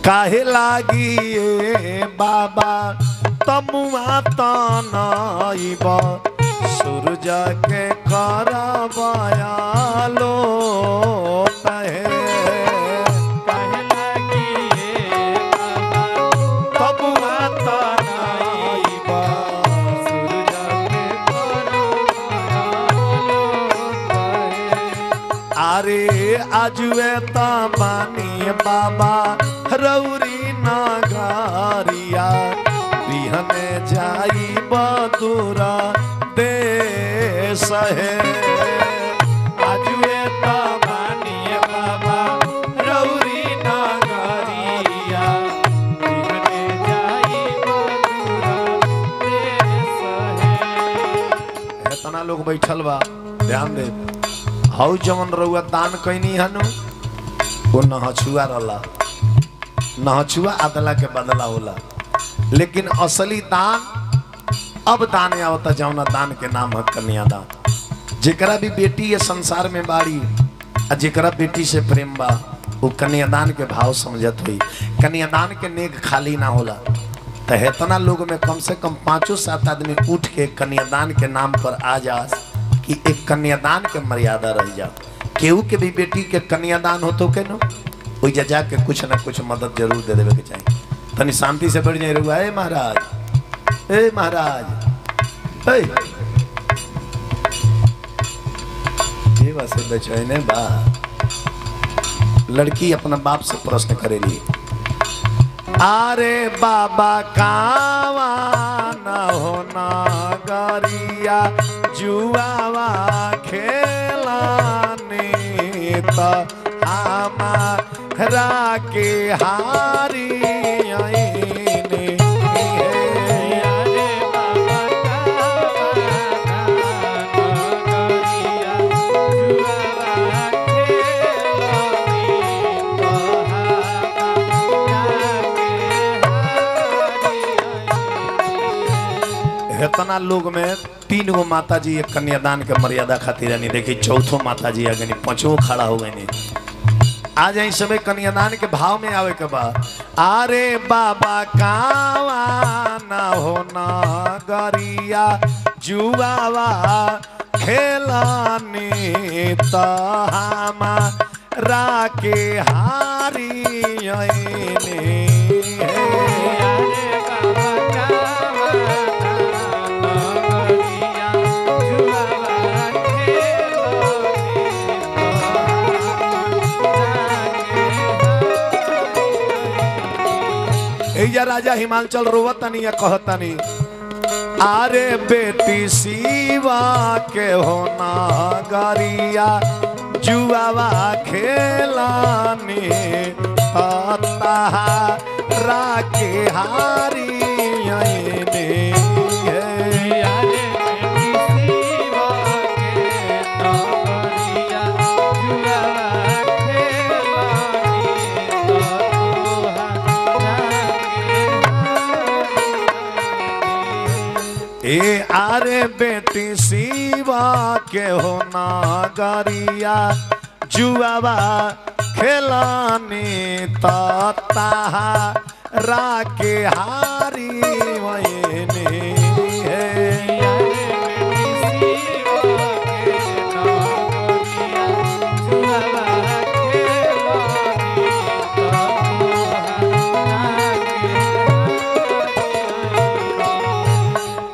काहे लागी ए बाबा तमुआ तनाइब सूरज के करबाया लो है काहे लागी ए बाबा तमुआ तनाइब सूरज के करबाया लोट है। अरे आजुए तमानी बाबा रौरी नगारिया बिहने जाई बदुरा देश है आजुए तमानी बाबा रौरी नगारिया बिहने जाई बदुरा देश है। इतना लोग बैठल बा ध्यान दे हाउ जमन रउआ दान कैनी हनु वो नहछुआ रहला नहछुआ अदला के बदला होला लेकिन असली दान अब दान आवता जौना दान के नाम है कन्यादान। जेकरा भी बेटी ये संसार में बाड़ी आ जेकरा बेटी से प्रेम बा वो कन्यादान के भाव समझत हुई। कन्यादान के नेक खाली ना होला तो इतना लोग में कम से कम 5-7 आदमी उठ के कन्यादान के नाम पर आ जा कि एक कन्यादान के मर्यादा रह जा। केहू के भी बेटी के कन्यादान हो तो के नो वही जा जाके कुछ ना कुछ मदद जरूर दे देवे के चाहिए। तनी शांति से बढ़ जाए रुआ महाराज ए महाराज ए ये वैसे बेचैने बा। लड़की अपना बाप से प्रश्न करेली अरे बाबा कावा न होना गरिया जुआवा खेलाने तो हमारा के हारी आईने अरे बाबा इतना लोग में 3 गो माता जी एक कन्यादान के मर्यादा खातिर नहीं देखी चौथो माता जी आ गई 5वां खड़ा हो गई आ जाए सब कन्यादान के भाव में आवे के बाद अरे बाबा कावा ना होना गरिया जुआवा खेलानी तो हमारा के हारी आईने या राजा हिमांचल रोवतनी या कहतनी अरे बेटी सीवा के होना गरिया जुआवा खेलानी तारा के हारी आईने ए आरे बेटी सीवा के होना गरिया जुआवा खेलानी तारा के हारी वहीने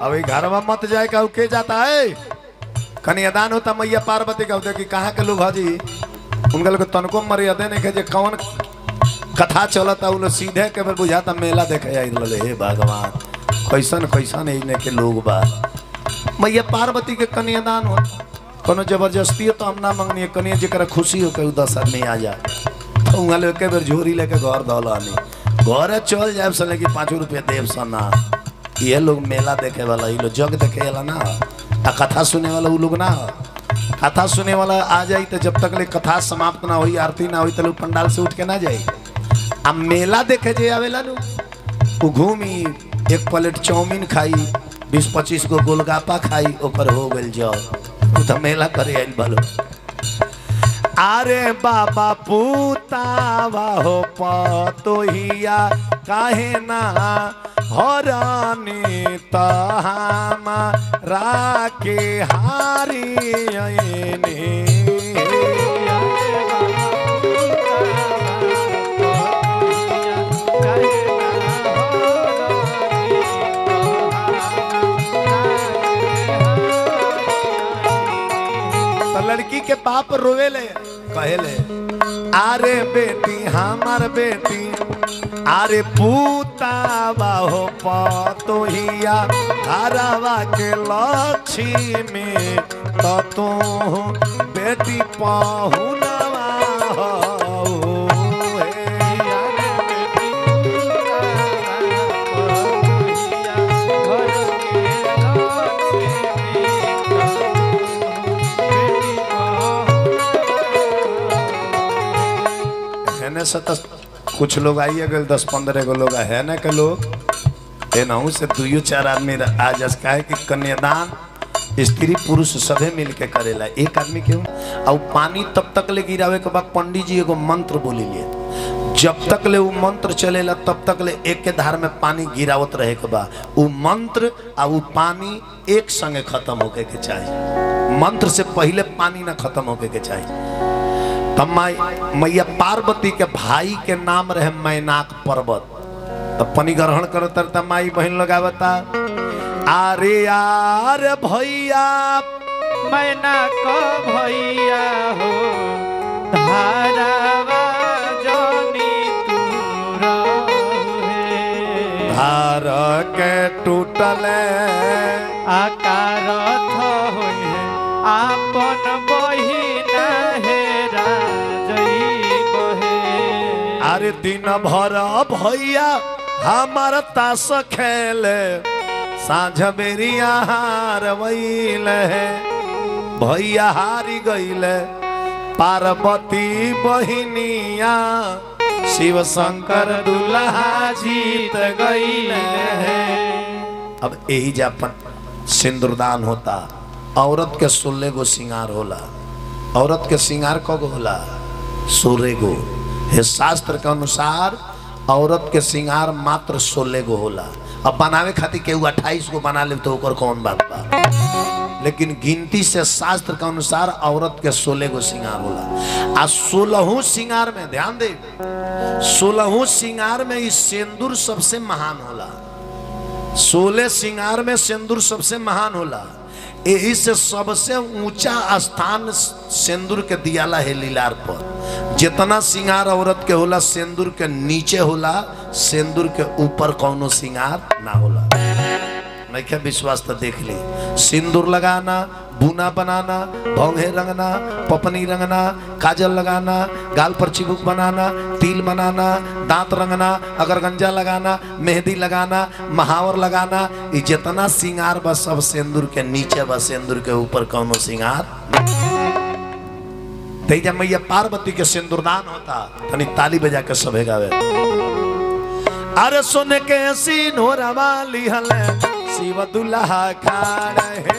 अभी घरवा मत जाए का के जाता है कन्यादान होता मैया पार्वती का होता कि कहाँ के लोग हाजी उनका लोग तनको मर्यादा नहीं जे कौन कथा चलता उन सीधे के बुझाता मेला देखे आई हे भगवान कैसन कैसन इने के लोग बा मैया पार्वती के कन्यादान हो कोनो जबरदस्ती हो तो हम ना मंगनी कन्या जरा खुशी हो के 10 आदमी आ जा तो वहाँ लोग एक बेर झोरी लेके घर दौलानी घर चल जाए सन कि 5 रुपया देव सना ये लोग मेला देखे वाला ये लोग जग देखे वाला ना आ कथा सुने वाला वो लोग ना कथा सुने वाला आ जाई तो जब तक ले कथा समाप्त ना हुई, आरती ना हुई, तो पंडाल से उठ के ना जाई। अब मेला देखे जे आवेला नु वो घूमी, एक प्लेट चाउमीन खाई, 20-25 गो गोलगप्पा खाई, ओकर हो गल जाओ, तो मेला करे आइल बालो। अरे बाबा पूतावा हो पतोहिया काहे ना हरानी तहामा राके हारी आईने। तो लड़की के बाप रोवेले कहेले, अरे बेटी हमार बेटी, अरे पूतावा हो पतोहिया घरवा के लक्ष्मी, तो तू बेटी पहुनवा हो। से तो कुछ लोग आइए गए, 10-15 गो लोग है ना के लोग नहू से 2-4 आदमी आज है कि कन्यादान स्त्री पुरुष सभे मिल के करेला, एक आदमी क्यों। और पानी तब तक ले गिरावे के बाद पंडित जी एगो मंत्र बोली लिए, जब तक ले वो मंत्र चलेला तब तक ले एक के धार में पानी गिरावत रहे के बाद वो मंत्र और वो पानी एक संगे खत्म होके के चाहिए, मंत्र से पहले पानी ना खत्म होके के चाहिए। तब मैया पार्वती के भाई के नाम रहे मैनाक पर्वत, तब पानी ग्रहण करता था माई बहन लगावता, अरे यार भैया मैनाक भैया हो धारावा जनी तू रहे, धार के टूटल आकार होई है आपन बहिना हेरा जई बहे। अरे दिन भर भैया हमार ताश खेले, साँझ बेरिया हार वैल है, भैया हारी गईले पार्वती बहिनिया, शिव शंकर दुल्हा जीत गईले है। अब यही जापन सिंदूरदान होता, औरत के 16 गो सिंगार होला, औरत के सिंगार कगो होला 16 गो है, शास्त्र के अनुसार औरत के सिंगार मात्र 16 गो होला। अब बनावे खातिर केहू 28 गो बना ले तो ओकर कौन बात बा, लेकिन गिनती से शास्त्र के अनुसार औरत के 16 गो सिंगार होला। आ 16 सिंगार में ध्यान दे, 16 सिंगार में इस सिंदूर सबसे महान होला, 16 सिंगार में सिंदूर सबसे महान होला। यही से सबसे ऊंचा स्थान सिंदूर के दियाला है लीलार पर। जितना सिंगार औरत के होला सिंदूर के नीचे होला, सिंदूर के ऊपर कौनो सिंगार ना होला। नहीं क्या विश्वास तो देख ली, सिंदूर लगाना, बुना बनाना, भौंगे रंगना, पपनी रंगना, काजल लगाना, गाल पर चिबुक बनाना, तिल बनाना, दांत रंगना, अगर गंजा लगाना, मेहंदी लगाना, महावर लगाना, ये जितना सिंगार बस सब सिंदूर के नीचे बस, सिंदूर के ऊपर कौनो सिंगार। जब मैया पार्वती के सिंदूरदान होता तनी ताली बजा के सभे गावे, अरे सोने के सिंदूर वाली हले शिव दुल्हा खाड़ है,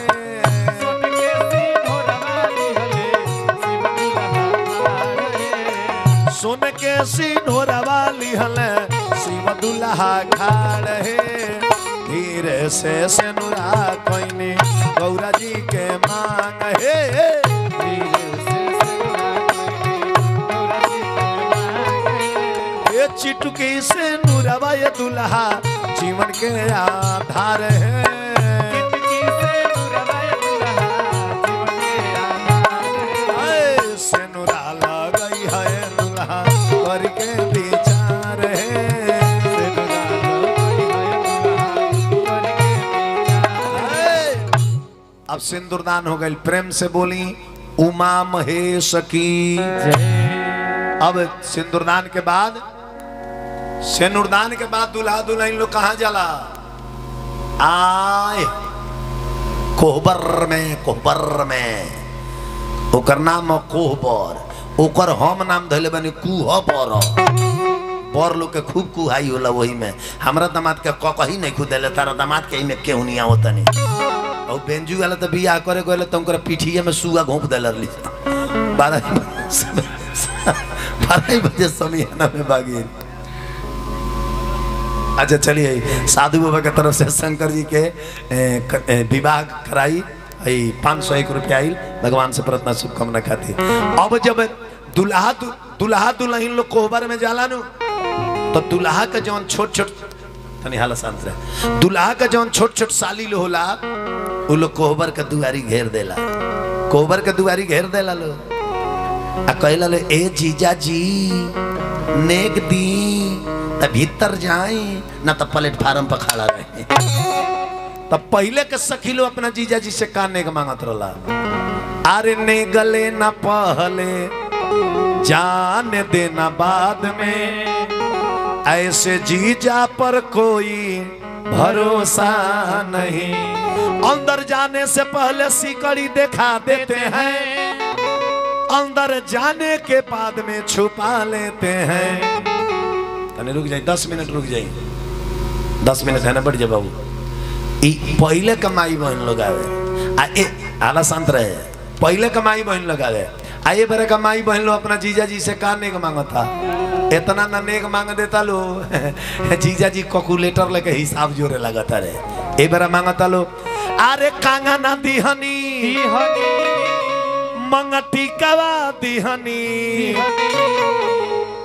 सोन के सिंदूर वाली हले शिव दुल्हा खाड़ है, धीरे से सिंदूरा कोइनी गौरा जी के मांग है, ये चिटुकी से नूरवा ये दुल्हा जीवन के आधार है, अब सिंदूरदान हो गई, प्रेम से बोली उमा महेश की। अब सिंदूरदान के बाद दूल्हा दुल्हन लोग कहाँ जाला, आए कोहबर में ओकर नाम कोहबर, ओकर हम नाम धैले बनी कुहबर। बर लोग के खूब कुहाई होला वही में। हमरा दामाद के कही नहीं खुदेले, तारा दामाद के में केहू नहीं आवता नहीं। और बेंजू वाला तो बियाह करे गए तो उनकर पीठिए में सुआ घोंप देले रही। 12 बजे समियाना में बागी। अच्छा चलिए, साधु बाबा के तरफ से शंकर जी के विवाह कराई, 501 रुपया आई। भगवान से प्रार्थना शुभकामना खाती। अब जब दुल्हा दुल्हन लोग कोहबर में जाला नु, तो दुल्हा का जौन छोट छोट तनी हाला शांत रहे, दुल्हा का जौन छोट छोट साली लो होला, वो लोग कोहबर का दुआरी घेर देला। कोहबर का दुआरी घेर देला लो आ कहला लो, ए जीजा जी नेक दी त भीतर जाए ना तो प्लेटफार्म पर खड़ा रहे। तब पहले के सखी लो अपना जीजा जी से का नेक मांगत रहला, अरे ने गले ना पहले जान देना बाद में, ऐसे जीजा पर कोई भरोसा नहीं। अंदर जाने से पहले सिकड़ी दिखा देते हैं, अंदर जाने के बाद में छुपा लेते हैं। तने रुक जाए, 10 मिनट रुक जाए, 10 मिनट है ना, बढ़ जाए बाबू। पहले कमाई बहन लोग आवे आला शांत रहे, पहले कमाई बहन लोग आवे। आइए बड़े कमाई बहन लो अपना जीजा जी से का नेक मांगा था, इतना ना नेक मांग देता लो। जीजा जी कैलकुलेटर लेके हिसाब जोरे लगाता रहे। ए बड़ा मांगता लो, अरे कांगा ना दिहनी मंगटी कवा दिहनी,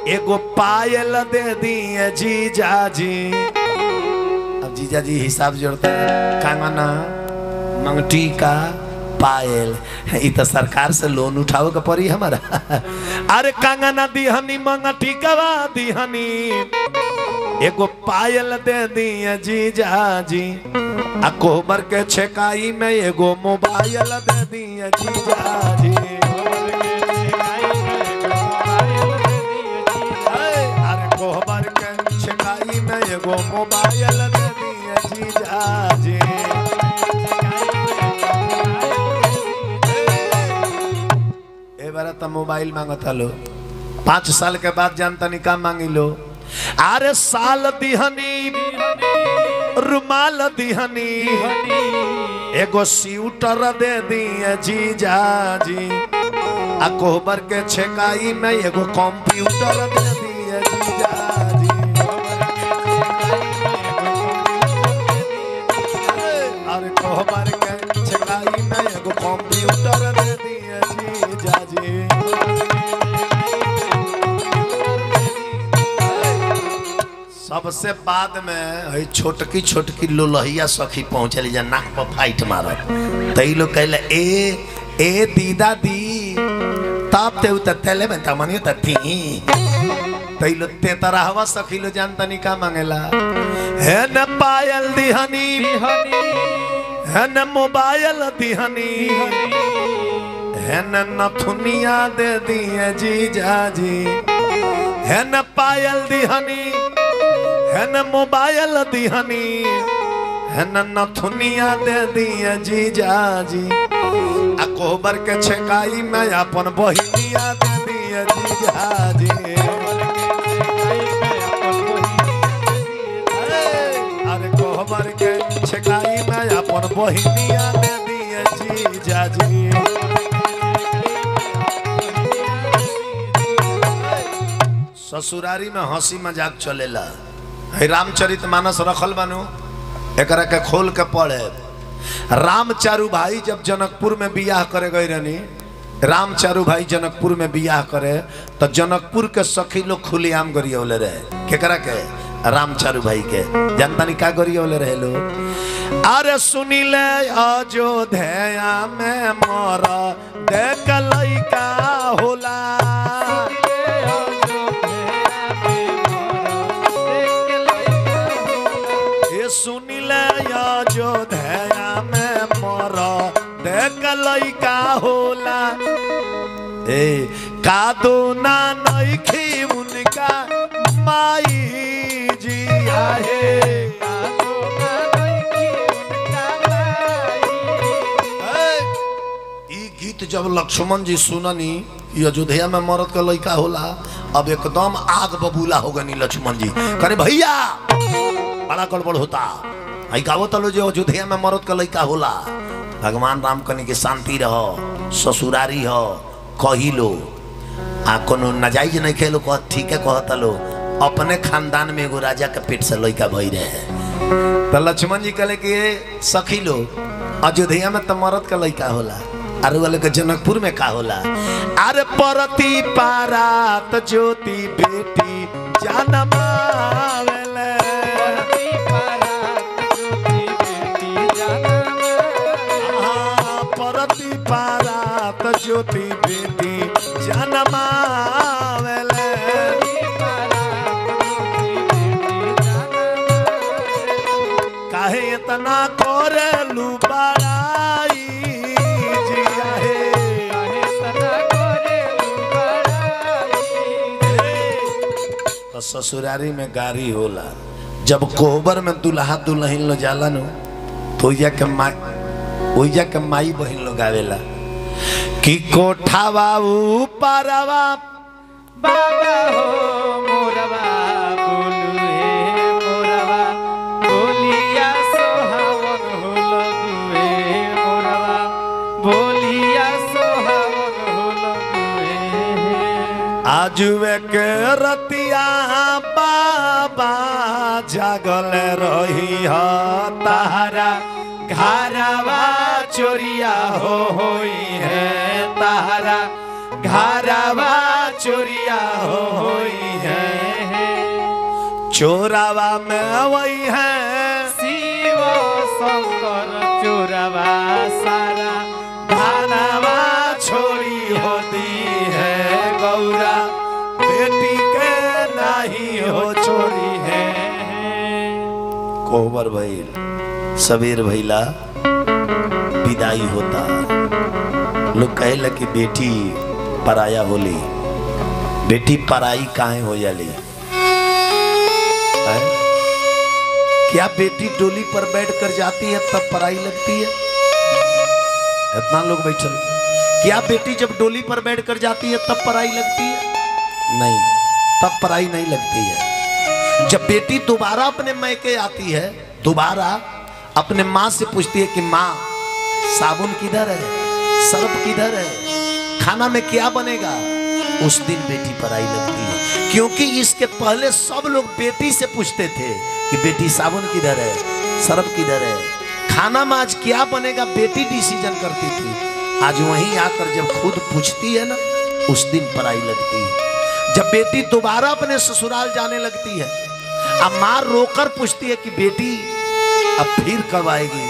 एगो पायल दे दिए जीजा जी। अब जीजा जी हिसाब जोड़ता है, कांगा ना मंगटी का पायल, ये तो सरकार से लोन उठाओ का पड़ी हमारा। अरे कंगना दिहनी मंगटी कवा दिहनी, एगो पायल दे दिए जीजा जी। आ कोहबर के छेकाई में एगो मोबाइल दे दिए जीजा जी। अरे कोहबर के छेकाई में एगो मोबाइल दे दिए जीजा जी। तो मोबाइल मांगता लो, 5 साल के बाद जानता नहीं का मांगी लो। अरे साल दिहनी रुमाल दिहनी, एगो स्वेटर दे दिए जीजा जी। आ कोहबर के छेकाई में एगो कंप्यूटर दे दिए जीजा जी। अरे कोहबर के छेकाई में एगो कंप्यूटर दे दिए जीजा जी। सबसे बाद में छोटकी छोटकी लोलहिया सखी पहुंचली, जा नाक पर फाइट मारत। तई लोग कहले, ए दीदा दी तब ते उतले में तमनी तथी। तई लोग ते तरहवा सखी लो जानता नहीं का मांगेला, है न पायल दिहनी, है न मोबाइल दिहनी, है न नथुनिया दे दिए जीजा जी। है न पायल दिहनी, है न मोबाइल दिहनी, है न नथुनिया दे दिए जीजा जी। आ कोहबर के छेकाई में अपन बहिनिया दे दिए जीजा जी। अरे कोहबर के छेकाई में अपन बहिनिया दे दिए जीजा जी। ससुरारी में हंसी मजाक चलेला। रामचरितमानस रखल बानू, एकरा के खोल के पढ़े। रामचारू भाई जब जनकपुर में बियाह करे गए रहनी, रामचारू भाई जनकपुर में बियाह करे तो जनकपुर के सखी लोग खुलेआम गरियौले रहे। केकरा के? रामचारू भाई के। जनता नहीं का गरियौले रहे लोग, अरे सुनी ले अयोध्या में मोरा देख लइका होला। सुनी ले अयोध्या में मोरा देख लइका होला। ए कादो ना नइखी उनका माई जी आहे, कादो ना नइखी उनका माई। ई गीत जब लक्ष्मण जी सुननी कि अयोध्या में मरद का लड़का होला, अब एकदम आग बबूला हो गनी लक्ष्मण जी। करे भैया बड़ा गड़बड़ होता, आई गावो तलो जो अयोध्या में मरद का लड़का होला। भगवान राम कनी के शांति रहो, ससुरारी हो कही लो, आ कोनो नाजायज नहीं खेलो कह ठीक है कहता लो, अपने खानदान में एगो राजा के पेट से लड़का भई रहे। तो लक्ष्मण जी कहले कि सखी लो अयोध्या में तो मरद का लड़का होला, अरे वाले के जनकपुर में का होला। अरे परती पारात ज्योति बेटी जनमावेले, परती पारात ज्योति बेटी जनमावेले, परती पारात ज्योति बेटी जनमावेले। काहे इतना करेलू बड़ाई जिया हे, काहे इतना करेलू बड़ाई। तो ससुरारी में गारी होला, जब कोहबर में दुल्हा दुल्हन लो जाला नो तो ओइजा के माई बहन लोग आवेला कि कोठावा ऊपरवा बाबा हो मोरवा बोलू हे मोरवा, बोलिया सोहावन हो लगुए मोरवा, बोलिया सोहावन हो लगुए। आजुए के रतिया बाबा जागल रही ह तारा घरवा चोरिया होई है, तारा घरवा चोरिया होई है। चोरावा में वही है शिव शंकर चोरवा सारा, धानवा छोड़ी होती है गौरा, बेटी के नहीं हो छोड़ी है। कोहबर भइल सबेर भइला विदाई होता, लोग कहेला कि बेटी पराया होली, बेटी पराई काहे हो जाली। क्या बेटी डोली पर बैठकर जाती है तब पराई लगती है? इतना लोग बैठल, क्या बेटी जब डोली पर बैठकर जाती है तब पराई लगती है? नहीं, तब पराई नहीं लगती है। जब बेटी दोबारा अपने मैके आती है, दोबारा अपने माँ से पूछती है कि माँ साबुन किधर है, सर्फ किधर है, खाना में क्या बनेगा, उस दिन बेटी पराई लगती है। क्योंकि इसके पहले सब लोग बेटी से पूछते थे कि बेटी साबुन किधर है, सर्फ किधर है, खाना में आज क्या बनेगा, बेटी डिसीजन करती थी। आज वहीं आकर जब खुद पूछती है ना, उस दिन पराई लगती है। जब बेटी दोबारा अपने ससुराल जाने लगती है, अब माँ रोकर पूछती है कि बेटी अब फिर कब आएगी,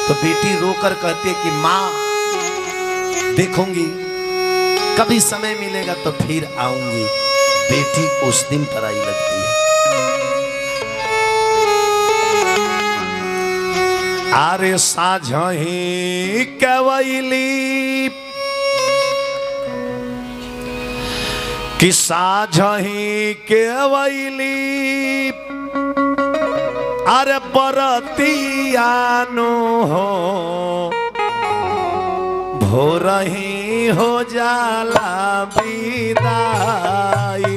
तो बेटी रोकर कहती है कि माँ देखूंगी, कभी समय मिलेगा तो फिर आऊंगी। बेटी उस दिन पराई लगती है। आरे साझही कवैली कि साझही केवैली, अरे बरतियानो हो भोरही हो जाला विदाई।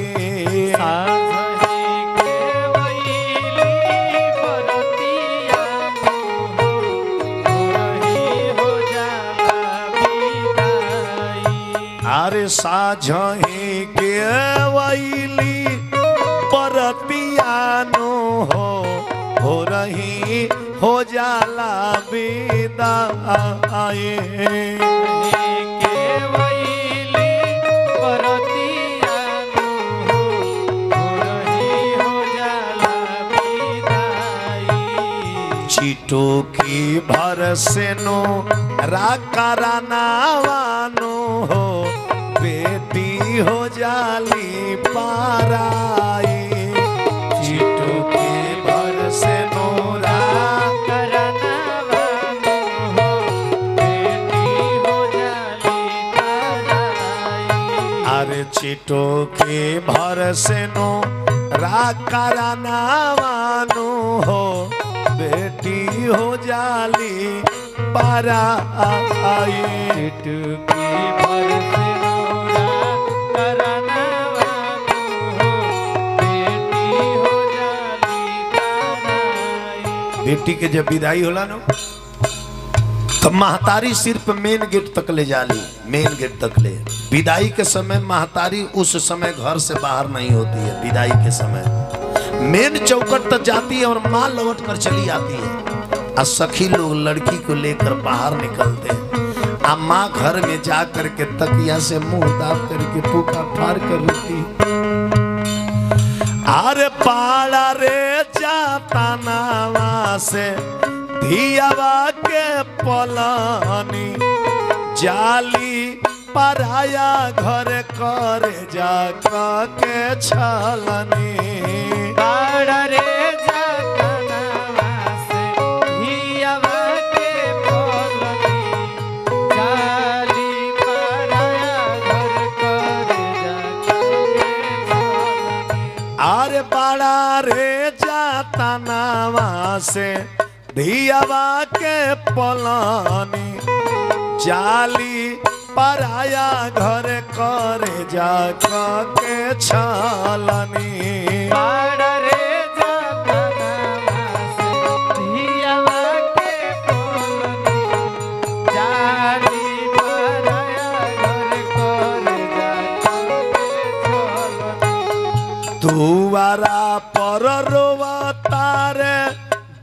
अरे साझही केवैली बरतियानो हो रही हो जाला विदाई। केवैली बरतियानो हो रही हो जाला विदाई। चीटो की भर से नो राकरानावानो हो बेटी हो जाली पाराई। चीटो की भर से नो राकरानावानो हो बेटी हो जाली पाराई। अरे चीटो की भर से नो राकरानावानो हो बेटी हो जाली पराई। चुटकी भर से नूरा करना वालू हो, बेटी हो जाली पराई। बेटी के जब विदाई होला ना तो महतारी सिर्फ मेन गेट तक ले जाली, मेन गेट तक ले। विदाई के समय महतारी उस समय घर से बाहर नहीं होती है। विदाई के समय मेन चौकट तक जाती है और माँ लौट कर चली आती है। और सखी लोग लड़की को लेकर बाहर निकलते हैं। आ माँ घर में जा करके तकिया से मुंह दाब करके फूका फाड़ कर रोती। अरे पाड़ा रे जाता नावा से धियावा के पलानी, जाली पराया घर करे जा के छलनी। बाड़ा रे जातना से हियावा के बोलनी, जाली पराया घर करे जाके छलनी। अरे बड़ा रे जाता नावा से धियावा के पलानी, जाली पराया घर करे जा के छलनी। बाड़ा रे जातना से हियावा के बोलनी, जाली पराया घर करे जाके छलनी। दुआरा पर रोवा तारे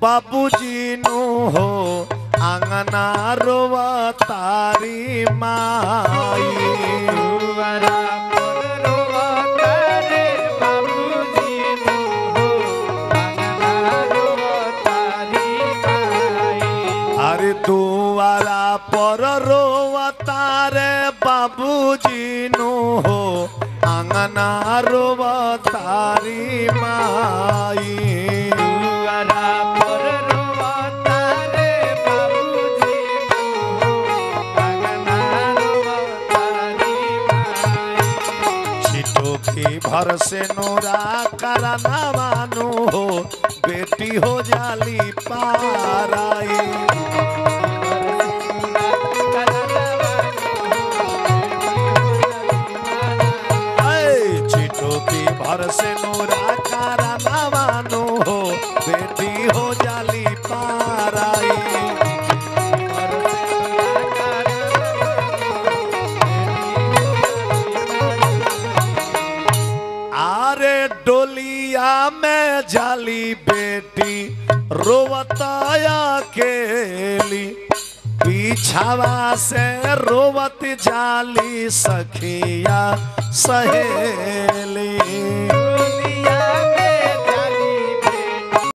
बाबूजी नु हो, आंगना रोवा तारी माई। दुआरा पर रोवा तारे बाबूजी नु हो, आंगना रोवा तारी माई। अरे दुआरा पर रोवा तारे बाबूजी नु हो, आंगना रोवा तारी माई। दुआरा पर रोवा तारे बाबूजी नु हो, आंगना रोवा तारी माई। छिटोकी भर से नोरा करना मानो हो, बेटी हो जाली पाराई। छिटोकी भर से नोरा करना मानो हो, बेटी हो जाली पाराई। आरे डोलिया में जाली बेटी रोवताया केली, पीछावा से रोवत जाली सखिया सहेली।